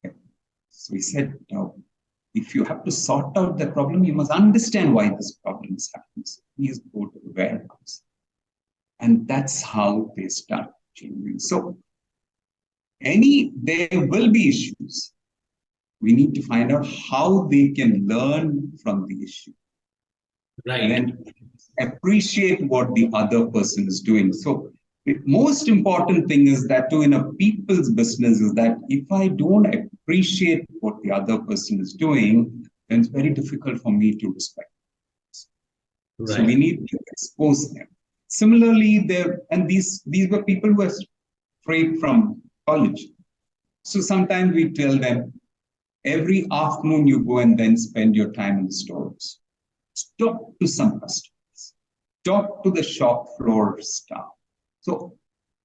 Okay. So we said, no, if you have to sort out the problem, you must understand why this problem is happening. So please go to the warehouse. And that's how they start changing. So there will be issues. We need to find out how they can learn from the issue. Right. And then appreciate what the other person is doing. So the most important thing is that too in a people's business is that if I don't appreciate what the other person is doing, then it's very difficult for me to respect. Right. So we need to expose them. Similarly, these were people who were straight from college. So sometimes we tell them, every afternoon you go and then spend your time in the stores. Talk to some customers. Talk to the shop floor staff. So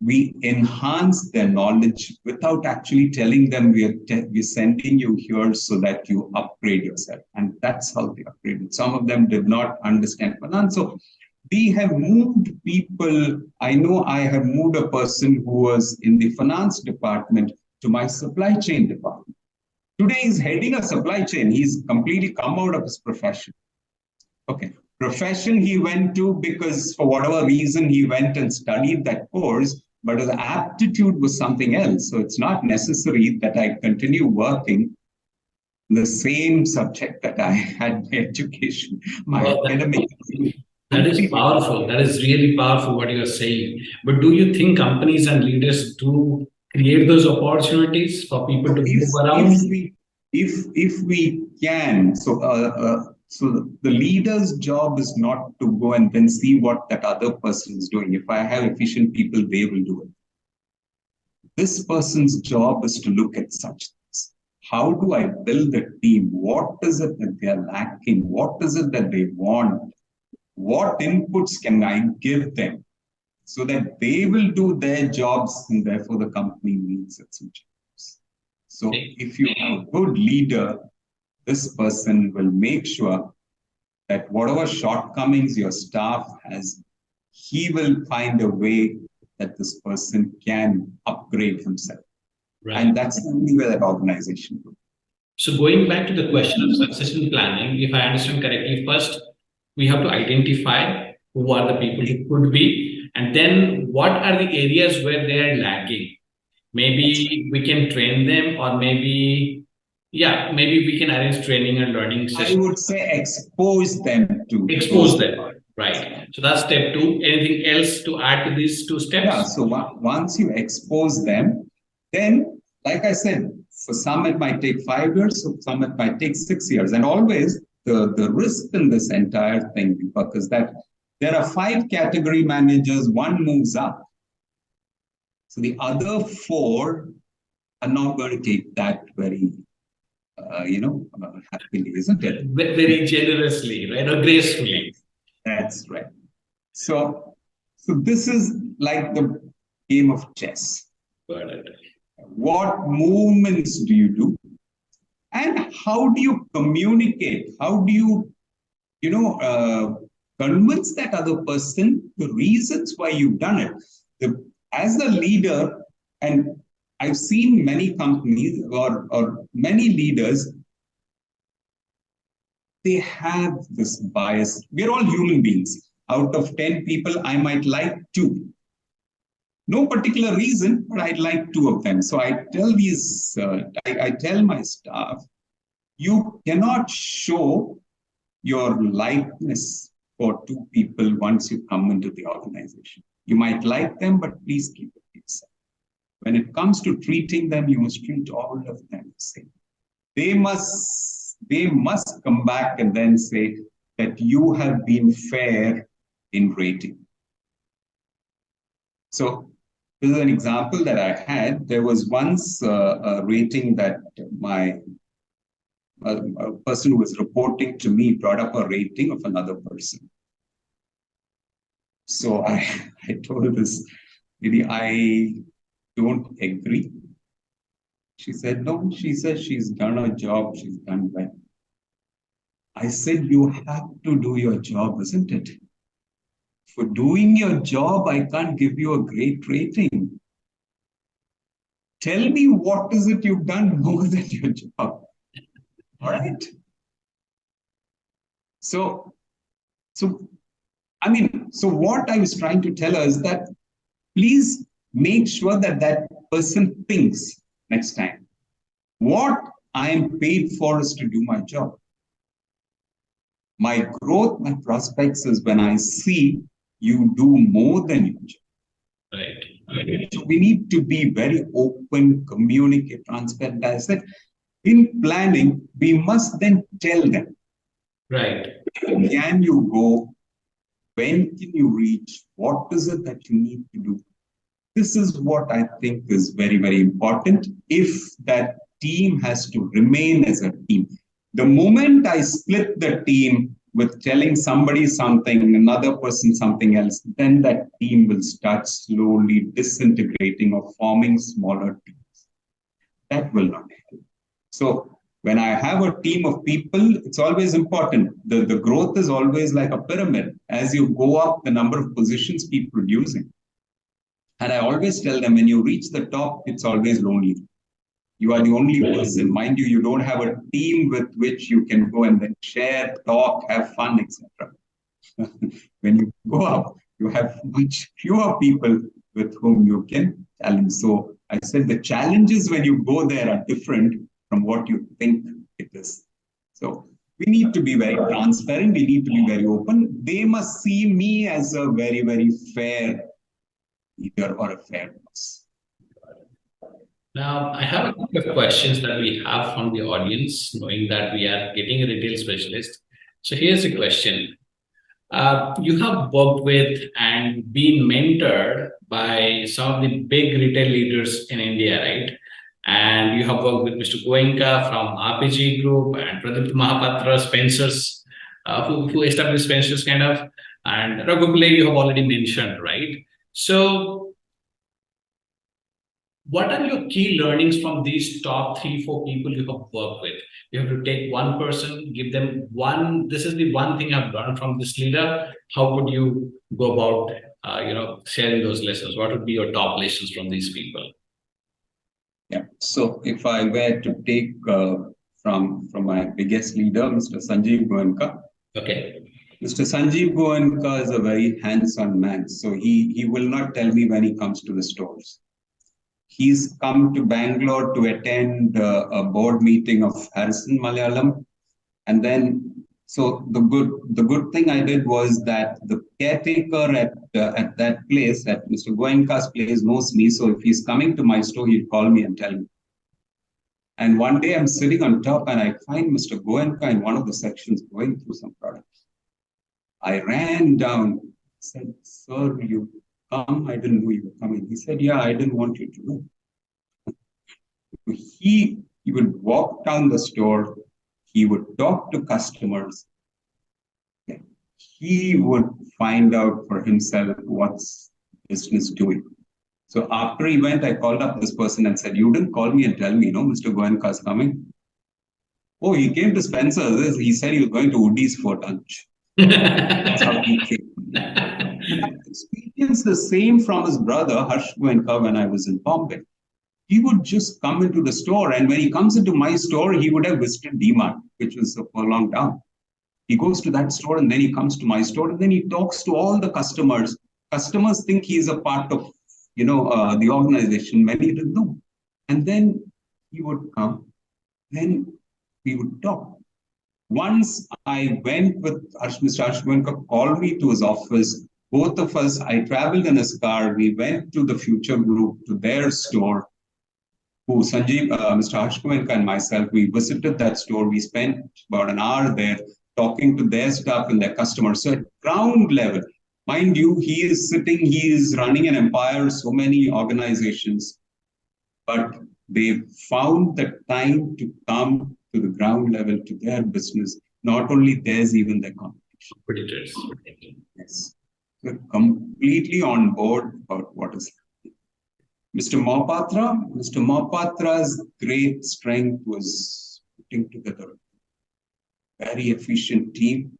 we enhance their knowledge without actually telling them we're sending you here so that you upgrade yourself. And that's how they upgraded. Some of them did not understand finance. So we have moved people. I know I have moved a person who was in the finance department to my supply chain department. Today he's heading a supply chain. He's completely come out of his profession. Okay. Profession he went to because for whatever reason he went and studied that course, but his aptitude was something else. So it's not necessary that I continue working the same subject that I had my education, my academic. That is powerful. That is really powerful what you're saying. But do you think companies and leaders do create those opportunities for people to move around? If we can, so the leader's job is not to go and then see what that other person is doing. If I have efficient people, they will do it. this person's job is to look at such things. How do I build a team? What is it that they're lacking? What is it that they want? What inputs can I give them so that they will do their jobs and therefore the company meets its objectives? So if you have a good leader, this person will make sure that whatever shortcomings your staff has, he will find a way that this person can upgrade himself. Right. And that's the only way that organization will. So going back to the question of succession planning, if I understand correctly, first we have to identify who are the people who could be, and then what are the areas where they are lagging. Maybe we can train them, or maybe we can arrange training and learning sessions. I would say expose them to. Expose them, right. So that's step 2. Anything else to add to these 2 steps? Yeah, so once you expose them, then, like I said, for some it might take 5 years, for some it might take 6 years. And always the risk in this entire thing, Deepak, is that there are 5 category managers, 1 moves up. So the other 4 are not going to take that very, happily, isn't it? Very generously, right? Or gracefully. That's right. So this is like the game of chess. Got it. What movements do you do? And how do you communicate? How do you, convince that other person the reasons why you've done it? As a leader, and I've seen many companies or many leaders, they have this bias. We're all human beings. Out of 10 people, I might like 2. No particular reason, but I'd like 2 of them. So I tell my staff, you cannot show your likeness for 2 people once you come into the organization. You might like them, but please keep it yourself. When it comes to treating them, you must treat all of them the same. They must come back and then say that you have been fair in rating. So this is an example that I had. There was once a rating that a person who was reporting to me brought up a rating of another person. So I told this lady, I don't agree. She said, no, she said she's done her job, she's done well. I said, you have to do your job, isn't it? For doing your job, I can't give you a great rating. Tell me what is it you've done more than your job. All right. So what I was trying to tell her is that please make sure that that person thinks next time. What I am paid for is to do my job. My growth, my prospects is when I see you do more than your job. Right. So we need to be very open, communicate, transparent. As I said, in planning, we must then tell them. Right. Can you go? When can you reach? What is it that you need to do? This is what I think is very, very important if that team has to remain as a team. The moment I split the team with telling somebody something, another person something else, then that team will start slowly disintegrating or forming smaller teams. That will not help. So when I have a team of people, it's always important. The growth is always like a pyramid. As you go up, the number of positions keep reducing. And I always tell them, when you reach the top, it's always lonely. You are the only person. Mind you, you don't have a team with which you can go and then share, talk, have fun, etc. When you go up, you have much fewer people with whom you can challenge. So I said the challenges when you go there are different from what you think it is. So we need to be very transparent. We need to be very open. They must see me as a very, very fair leader or a fair boss. Now, I have a couple of questions that we have from the audience, knowing that we are getting a retail specialist. So here's the question. You have worked with and been mentored by some of the big retail leaders in India, right? And you have worked with Mr. Goenka from RPG Group and Pradip Mahapatra, Spencer's, who established Spencer's kind of, and Raghu Pillai you have already mentioned, right? So what are your key learnings from these top 3, 4 people you have worked with? You have to take one person, give them one. This is the one thing I've learned from this leader. How would you go about, sharing those lessons? What would be your top lessons from these people? Yeah. So if I were to take from my biggest leader, Mr. Sanjeev Goenka. Okay. Mr. Sanjeev Goenka is a very hands-on man. So he will not tell me when he comes to the stores. He's come to Bangalore to attend a board meeting of Harrison Malayalam. And then, so the good thing I did was that the caretaker at that place, at Mr. Goenka's place, knows me. So if he's coming to my store, he'll call me and tell me. And one day I'm sitting on top and I find Mr. Goenka in one of the sections going through some products. I ran down, said, "Sir, will you come? I didn't know you were coming." He said, "Yeah, I didn't want you to know." He would walk down the store. He would talk to customers. He would find out for himself what's business doing. So after he went, I called up this person and said, "You didn't call me and tell me, Mr. Goenka is coming." "Oh, he came to Spencer's. He said he was going to Woody's for lunch." That's how he came. I experienced the same from his brother, Harsh Goenka, when I was in Bombay. He would just come into the store, and when he comes into my store, he would have visited DMart, which was long down. He goes to that store, and then he comes to my store, and then he talks to all the customers. Customers think he is a part of, the organization. Many didn't know. And then he would come, then we would talk. Once I went with Mr. Harsh Goenka, called me to his office. Both of us, I traveled in his car. We went to the Future Group, to their store. Mr. Harsh Goenka and myself, we visited that store. We spent about an hour there talking to their staff and their customers. So at ground level, mind you, he is running an empire, so many organizations, but they found the time to come to the ground level, to their business, not only theirs, even their competitors. Yes. They're completely on board about what is happening. Mr. Mopatra's great strength was putting together a very efficient team,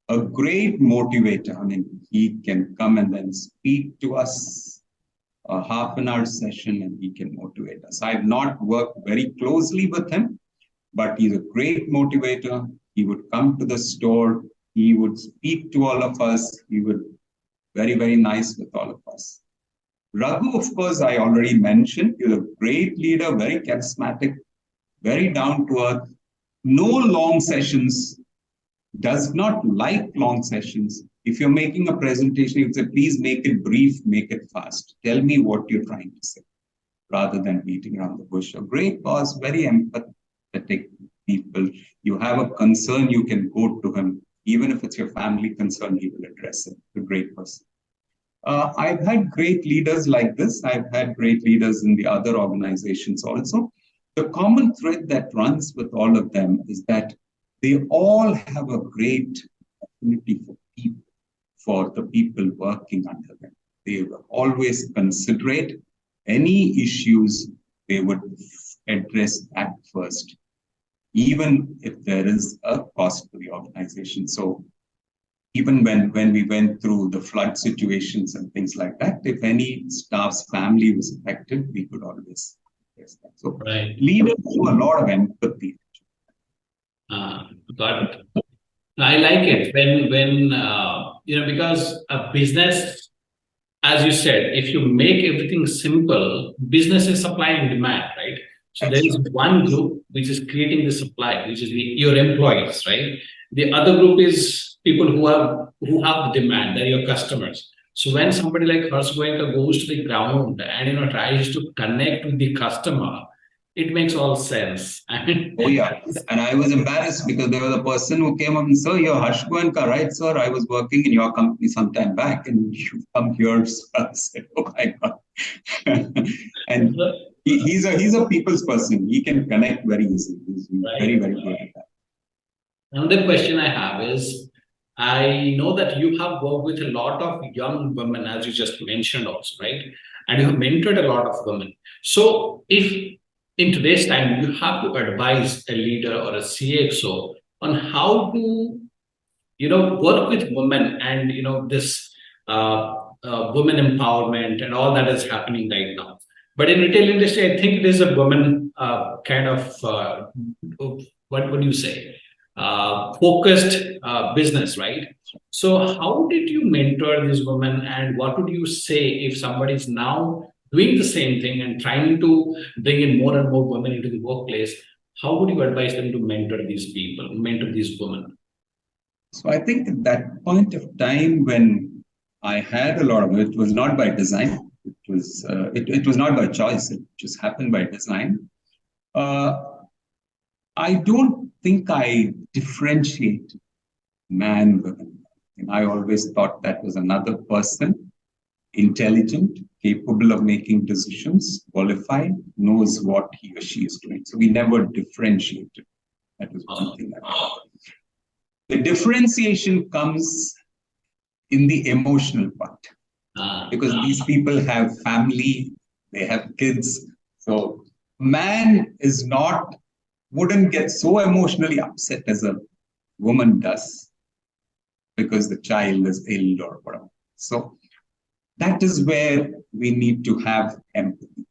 a great motivator. I mean, he can come and then speak to us a half an hour session and he can motivate us. I've not worked very closely with him, but he's a great motivator. He would come to the store. He would speak to all of us. He would very, very nice with all of us. Raghu, of course, I already mentioned, he's a great leader, very charismatic, very down to earth. No long sessions, does not like long sessions. If you're making a presentation, you say, "Please make it brief, make it fast. Tell me what you're trying to say," rather than beating around the bush. A great boss, very empathetic people. You have a concern, you can go to him. Even if it's your family concern, he will address it. A great person. I've had great leaders like this. I've had great leaders in the other organizations also. The common thread that runs with all of them is that they all have a great affinity for people, for the people working under them. They were always considerate. Any issues, they would address that first, even if there is a cost to the organization. So even when we went through the flood situations and things like that, if any staff's family was affected, we could always address that. So leaders show a lot of empathy. Got it. I like it when because a business, as you said, if you make everything simple, business is supply and demand, right? So there is one group which is creating the supply, which is your employees, right? The other group is people who have the demand, they're your customers. So when somebody like Harsh Goenka goes to the ground and tries to connect with the customer, it makes all sense. And Oh, yeah. And I was embarrassed because there was a person who came up and, sir, you're Harsh Goenka, right, sir? I was working in your company some time back and you come here. So I said, oh my God. And he's a people's person. He can connect very easily. He's very, very good at that. Another question I have is, I know that you have worked with a lot of young women, as you just mentioned also, right? And you have mentored a lot of women. So if in today's time you have to advise a leader or a CXO on how to, work with women and, this women empowerment and all that is happening right now. But in retail industry, I think it is a women kind of, what would you say? Focused business, right? So, how did you mentor these women, and what would you say if somebody is now doing the same thing and trying to bring in more and more women into the workplace? How would you advise them to mentor these people, mentor these women? So I think at that point of time when I had a lot of it was not by design. It was not by choice. It just happened by design. Uh, I don't think I differentiate man women. I always thought that was another person, intelligent, capable of making decisions, qualified, knows what he or she is doing. So we never differentiated. That was one thing. The differentiation comes in the emotional part because these people have family, they have kids. So man wouldn't get so emotionally upset as a woman does because the child is ill or whatever. So that is where we need to have empathy.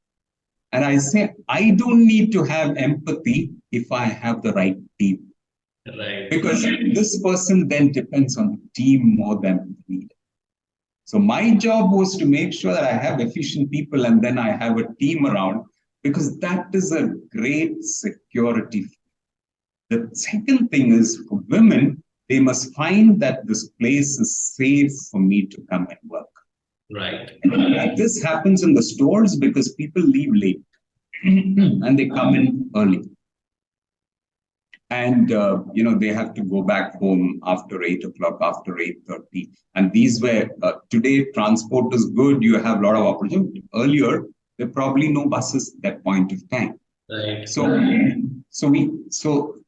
And I say, I don't need to have empathy if I have the right team. Right. Because this person then depends on the team more than the leader. So my job was to make sure that I have efficient people and then I have a team around because that is a great security. The second thing is for women, they must find that this place is safe for me to come and work. Right. And this happens in the stores because people leave late and they come in early. And, they have to go back home after 8 o'clock, after 8:30. And these were, today, transport is good. You have a lot of opportunity. Earlier, there probably no buses at that point of time. Right. So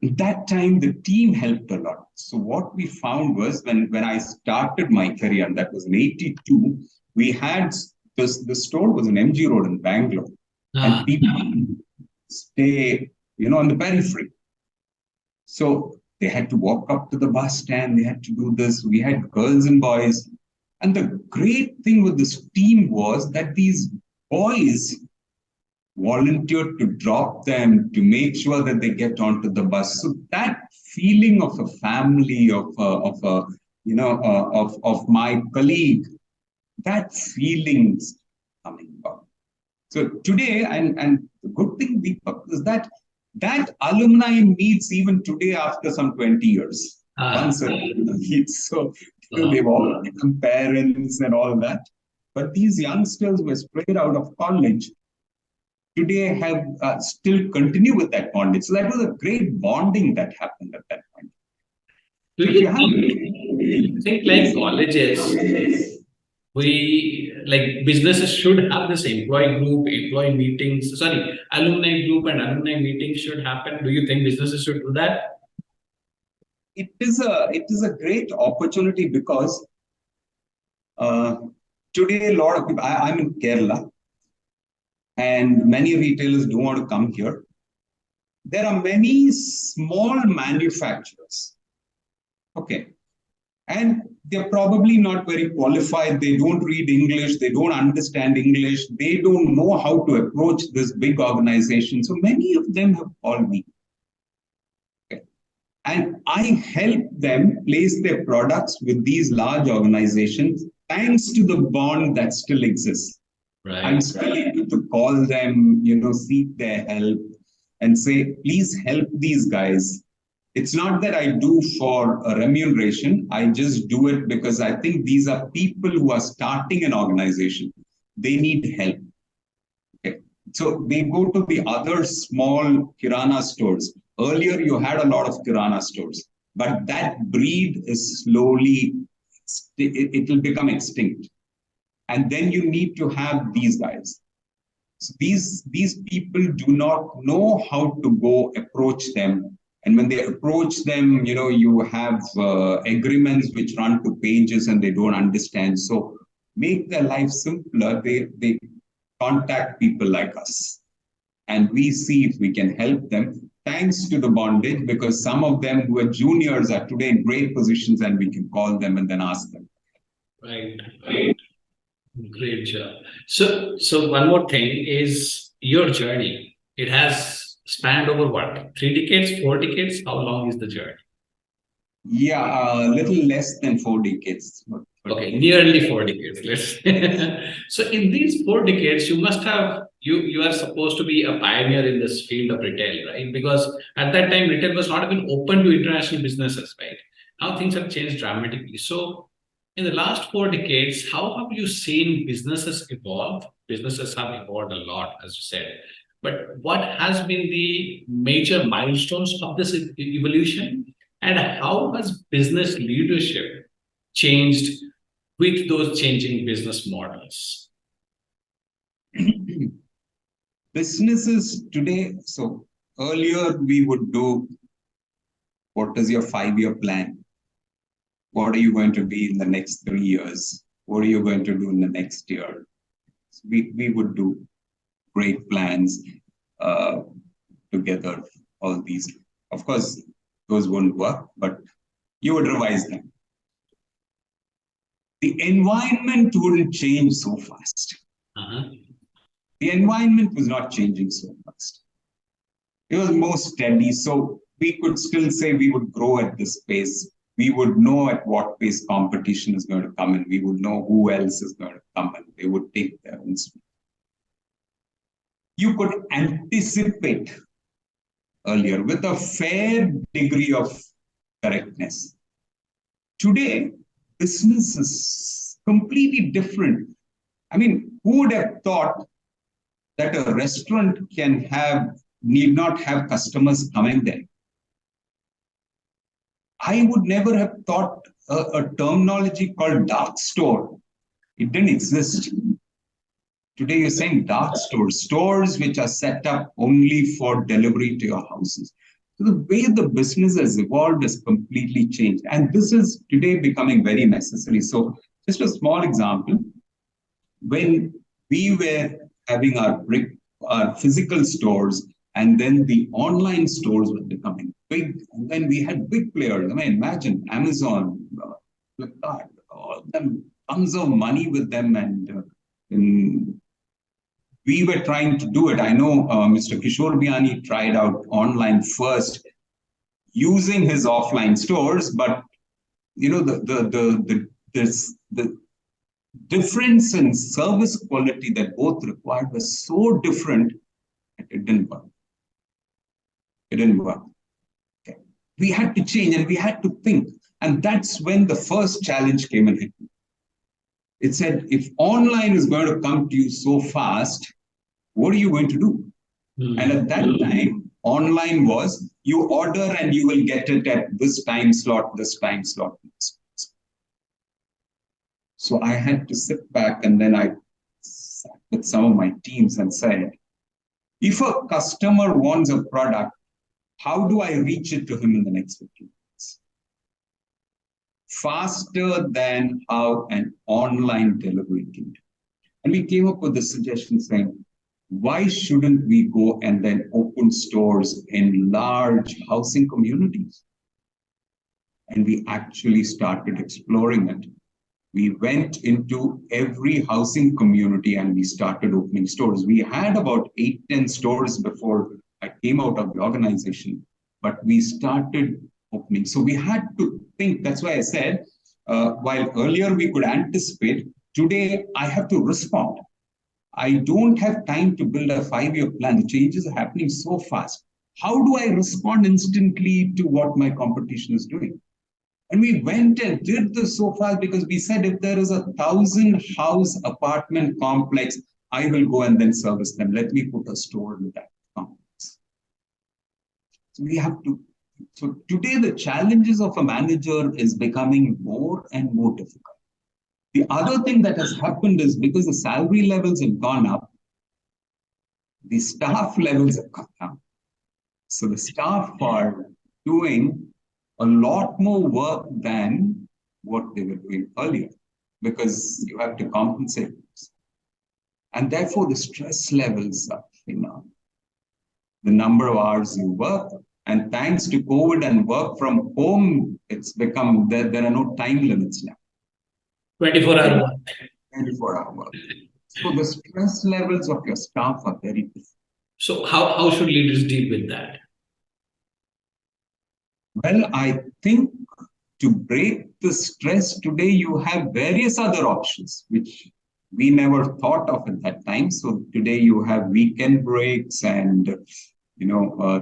that time the team helped a lot. So what we found was when I started my career, and that was in 82, we had the store was in MG Road in Bangalore. And people stay, on the periphery. So they had to walk up to the bus stand. They had to do this. We had girls and boys. And the great thing with this team was that these boys volunteered to drop them, to make sure that they get onto the bus. So that feeling of a family, of my colleague, that feeling's coming back. So today, and the good thing, Deepak, is that alumni meets even today after some 20 years. Once a meets. So they've all become parents and all that. But these youngsters were straight out of college today have still continue with that bonding. So that was a great bonding that happened at that point. Do you think like colleges, businesses should have this employee meetings, alumni group and alumni meetings should happen? Do you think businesses should do that? It is a great opportunity because today a lot of people, I'm in Kerala, and many retailers don't want to come here. There are many small manufacturers. Okay. And they're probably not very qualified. They don't read English. They don't understand English. They don't know how to approach this big organization. So many of them have called me. Okay. And I help them place their products with these large organizations thanks to the bond that still exists. Right. I'm still able to call them, seek their help and say, please help these guys. It's not that I do for a remuneration. I just do it because I think these are people who are starting an organization. They need help. Okay. So they go to the other small kirana stores. Earlier, you had a lot of kirana stores, but that breed is slowly, it will become extinct. And then you need to have these guys. So these people do not know how to go approach them. And when they approach them, you have agreements which run to pages and they don't understand. So make their life simpler. They contact people like us. And we see if we can help them thanks to the bondage, because some of them who are juniors are today in great positions and we can call them and then ask them. Right, right. Great job. So one more thing is your journey. It has spanned over what? 3 decades, 4 decades? How long is the journey? Yeah, a little less than 4 decades. Okay, nearly 4 decades. So in these 4 decades, you must have you are supposed to be a pioneer in this field of retail, right? Because at that time, retail was not even open to international businesses, right? Now things have changed dramatically. So in the last 4 decades, how have you seen businesses evolve? Businesses have evolved a lot, as you said. But what has been the major milestones of this evolution? And how has business leadership changed with those changing business models? Businesses today, so earlier we would do, what is your 5-year plan? What are you going to be in the next 3 years? What are you going to do in the next year? So we would do great plans together, all these. Of course, those won't work, but you would revise them. The environment wouldn't change so fast. The environment was not changing so fast. It was more steady. So we could still say we would grow at this pace. We would know at what pace competition is going to come in. We would know who else is going to come in. They would take their own speed. You could anticipate earlier with a fair degree of correctness. Today, business is completely different. I mean, who would have thought that a restaurant need not have customers coming there? I would never have thought a terminology called dark store. It didn't exist. Today you're saying dark stores which are set up only for delivery to your houses. So the way the business has evolved has completely changed. And this is today becoming very necessary. So just a small example, when we were having our physical stores, and then the online stores were becoming big, and then we had big players. I mean, imagine Amazon, Flipkart, all of them, tons of money with them, and we were trying to do it. I know Mr. Kishore Biani tried out online first using his offline stores, but the difference in service quality that both required was so different that it didn't work. It didn't work. Okay. We had to change and we had to think. And that's when the first challenge came and hit me. It said, if online is going to come to you so fast, what are you going to do? And at that time, online was you order and you will get it at this time slot, this time slot. So I had to sit back and then I sat with some of my teams and said, if a customer wants a product, how do I reach it to him in the next 15 minutes? Faster than how an online delivery can do. And we came up with a suggestion saying, why shouldn't we go and then open stores in large housing communities? And we actually started exploring it. We went into every housing community and we started opening stores. We had about 8-10 stores before I came out of the organization, but we started opening. So we had to think. That's why I said, while earlier we could anticipate, today I have to respond. I don't have time to build a 5-year plan. The changes are happening so fast. How do I respond instantly to what my competition is doing? And we went and did this so fast because we said if there is a 1,000-house apartment complex, I will go and then service them. Let me put a store in that complex. So we have to. So today the challenges of a manager is becoming more and more difficult. The other thing that has happened is because the salary levels have gone up, the staff levels have gone down. So the staff are doing a lot more work than what they were doing earlier because you have to compensate. And therefore the stress levels are, the number of hours you work. And thanks to COVID and work from home, it's become there are no time limits now. 24-hour work. 24-hour work. So the stress levels of your staff are very different. So how should leaders deal with that? Well, I think to break the stress today, you have various other options, which we never thought of at that time. So today you have weekend breaks and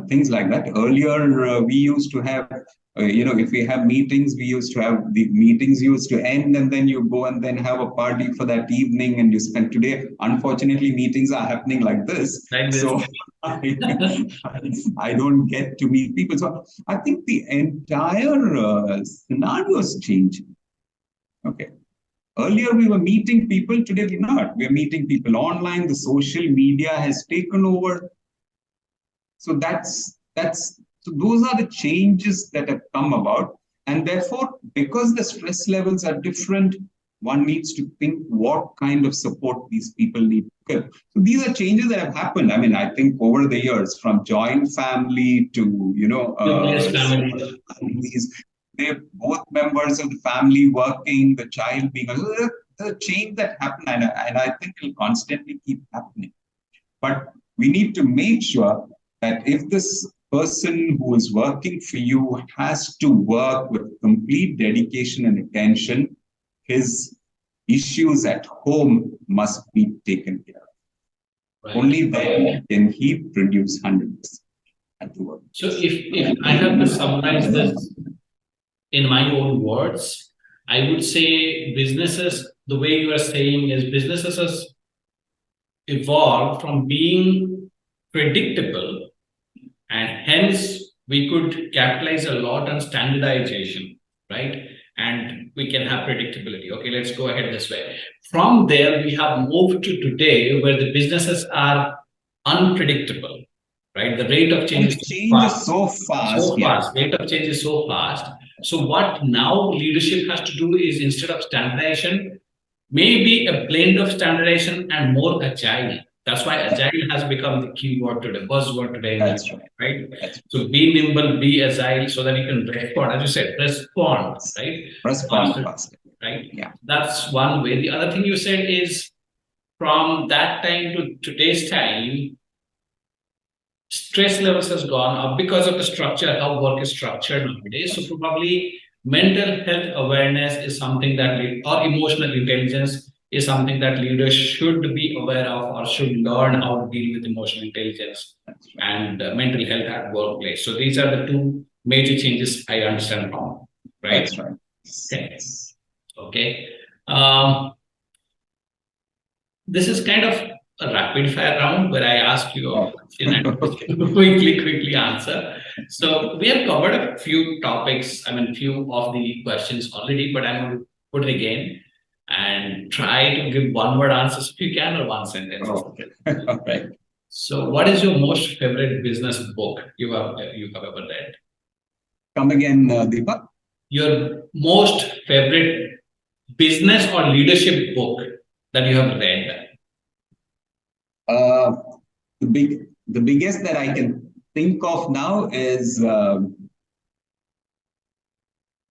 things like that. Earlier, we used to have, if we have meetings, we used to have the meetings used to end and then you go and then have a party for that evening and you spend. Today, unfortunately, meetings are happening like this. So I don't get to meet people. So I think the entire scenario is changing. Okay. Earlier, we were meeting people. Today, we're not. We're meeting people online. The social media has taken over. So so those are the changes that have come about. And therefore, because the stress levels are different, one needs to think what kind of support these people need to give. So these are changes that have happened. I mean, I think over the years, from joint family to, families, they're both members of the family working, the child being the change that happened. And I think it will constantly keep happening. But we need to make sure that if this person who is working for you has to work with complete dedication and attention, his issues at home must be taken care of. Right. Only then can he produce 100% at the work. So if I have to summarize this in my own words, I would say businesses, the way you are saying is businesses has evolved from being predictable, and hence we could capitalize a lot on standardization, right? And we can have predictability. Okay, let's go ahead this way. From there, we have moved to today where the businesses are unpredictable, right? The rate of change is so fast. So fast. Rate of change is so fast. So what now leadership has to do is, instead of standardization, maybe a blend of standardization and more agile. That's why agile has become the key word today, buzzword today. That's right? That's so be nimble, be agile, so that you can respond, as you said, respond, right? Respond fast. Right? Yeah. That's one way. The other thing you said is, from that time to today's time, stress levels has gone up because of the structure, how work is structured nowadays. So probably mental health awareness is something that, or emotional intelligence is something that leaders should be aware of or should learn how to deal with emotional intelligence and mental health at workplace. So these are the two major changes I understand from, right? That's right. Okay. Okay. This is kind of a rapid fire round where I ask you a question and quickly answer. So we have covered a few topics, few of the questions already, but I'm going to put it again and try to give one-word answers if you can, or one sentence. Okay. All right. So what is your most favorite business book you have ever read? Come again, Deepak. Your most favorite business or leadership book that you have read? The biggest that I can think of now is Who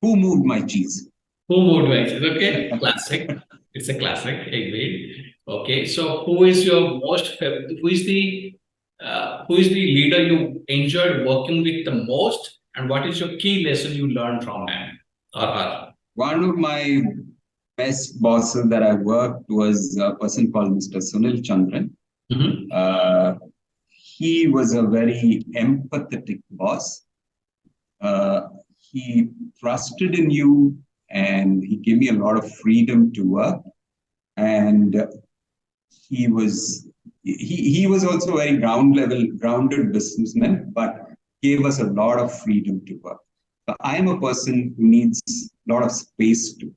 Moved My Cheese? Who Moved My Cheese? Okay, classic. It's a classic. Agreed. Okay, so who is your most favorite? Who is the leader you enjoyed working with the most, and what is your key lesson you learned from him or her? One of my best bosses that I worked was a person called Mr. Sunil Chandran. Mm-hmm. He was a very empathetic boss. He trusted in you and he gave me a lot of freedom to work. And he was also a very grounded businessman, but gave us a lot of freedom to work. So I'm a person who needs a lot of space to.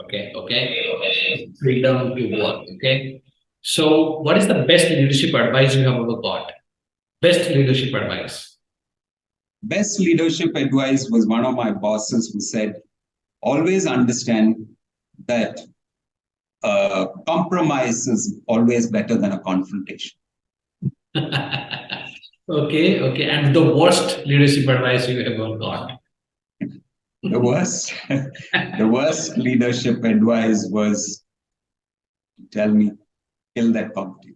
Okay. Freedom to work. Okay. So, what is the best leadership advice you have ever got? Best leadership advice. Best leadership advice was one of my bosses who said, always understand that compromise is always better than a confrontation. Okay. And the worst leadership advice you ever got? The worst leadership advice was to tell me, kill that competitor.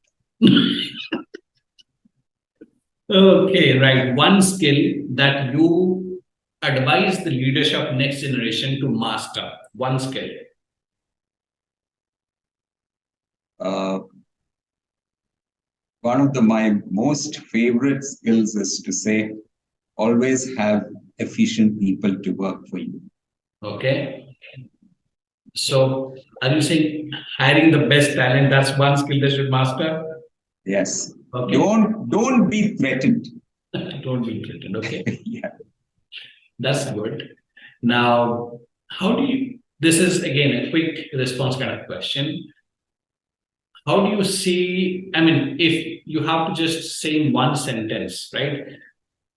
Okay, right. One skill that you advise the leadership next generation to master. One skill. One of my most favorite skills is to say, always have efficient people to work for you. Okay. So, are you saying hiring the best talent, that's one skill they should master? Yes. Okay. Don't be threatened. Don't be threatened. Okay. Yeah. That's good. Now, how do you, this is again a quick response kind of question. How do you see, I mean, if you have to just say in one sentence, right?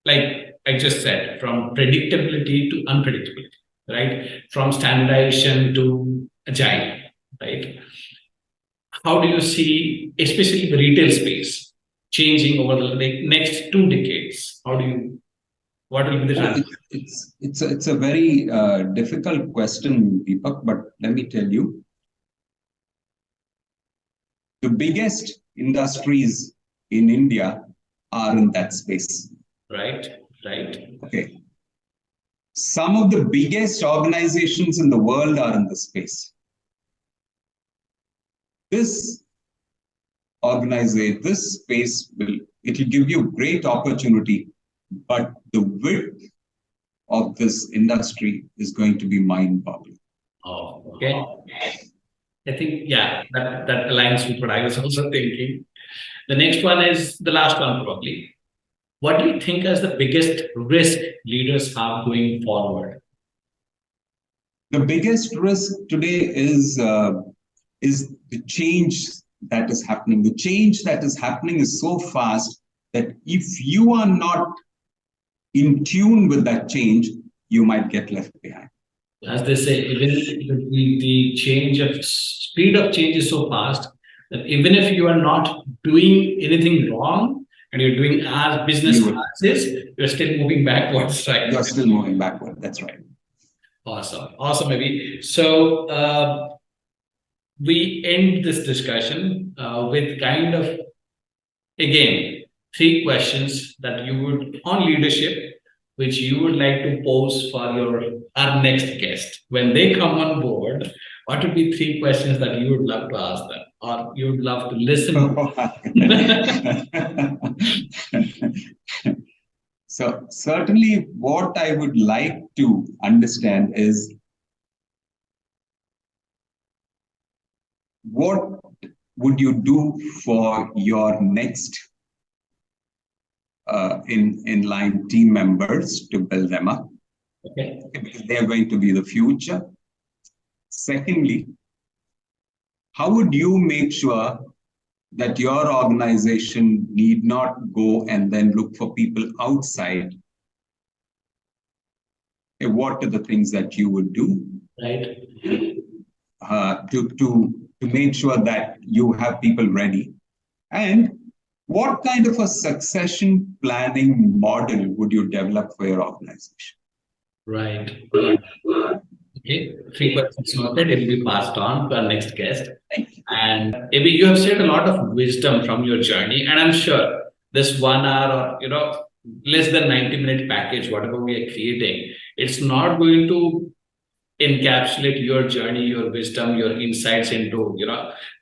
Like I just said, from predictability to unpredictability, right? From standardization to agile, right? How do you see, especially the retail space, changing over the next 2 decades? What will be the transition? It's a very difficult question, Deepak, but let me tell you, the biggest industries in India are in that space. Right. Okay. Some of the biggest organizations in the world are in the space. This space it'll give you great opportunity, but the width of this industry is going to be mind-boggling. Oh, okay. I think, yeah, that aligns with what I was also thinking. The next one is the last one, probably. What do you think is the biggest risk leaders have going forward? The biggest risk today is the change that is happening. The change that is happening is so fast that if you are not in tune with that change, you might get left behind. As they say, even the change of speed of change is so fast that even if you are not doing anything wrong and you're doing as business as is, you're still moving backwards, right? You're still moving backward. That's right. Awesome, maybe. So we end this discussion with kind of, again, 3 questions that you would on leadership, which you would like to pose for our next guest. When they come on board, what would be 3 questions that you would love to ask them or you would love to listen to? So certainly what I would like to understand is what would you do for your next in-line team members to build them up? Okay. Because they're going to be the future. Secondly, how would you make sure that your organization need not go and then look for people outside? What are the things that you would do? Right. To make sure that you have people ready? And what kind of a succession planning model would you develop for your organization? Right. Okay, 3 questions noted. It will be passed on to our next guest. And maybe you have shared a lot of wisdom from your journey, and I'm sure this 1 hour or less than 90-minute package, whatever we are creating, it's not going to encapsulate your journey, your wisdom, your insights into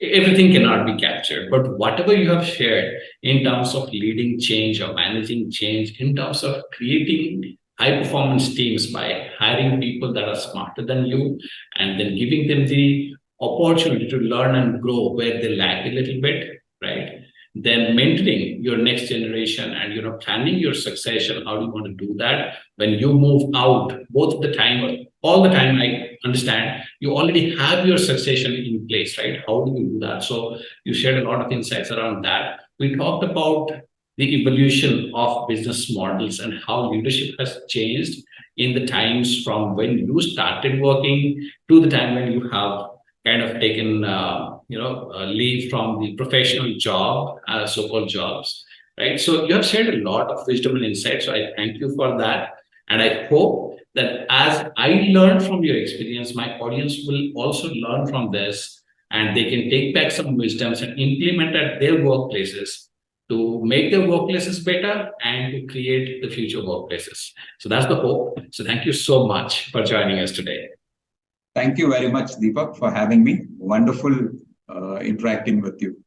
everything cannot be captured. But whatever you have shared in terms of leading change or managing change, in terms of creating high performance teams by hiring people that are smarter than you and then giving them the opportunity to learn and grow where they lack a little bit, right? Then mentoring your next generation and planning your succession. How do you want to do that when you move out? Both the time, all the time. I understand you already have your succession in place, right? How do you do that? So you shared a lot of insights around that. We talked about the evolution of business models and how leadership has changed in the times from when you started working to the time when you have kind of taken leave from the professional job, so-called jobs, right? So you have shared a lot of wisdom and insight. So I thank you for that, and I hope that as I learn from your experience, my audience will also learn from this, and they can take back some wisdoms and implement at their workplaces to make their workplaces better and to create the future workplaces. So that's the hope. So thank you so much for joining us today. Thank you very much, Deepak, for having me. Wonderful interacting with you.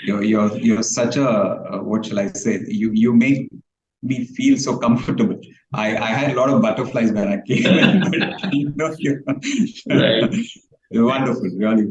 You're such a what shall I say? You make me feel so comfortable. I had a lot of butterflies when I came in, but Right. wonderful, really.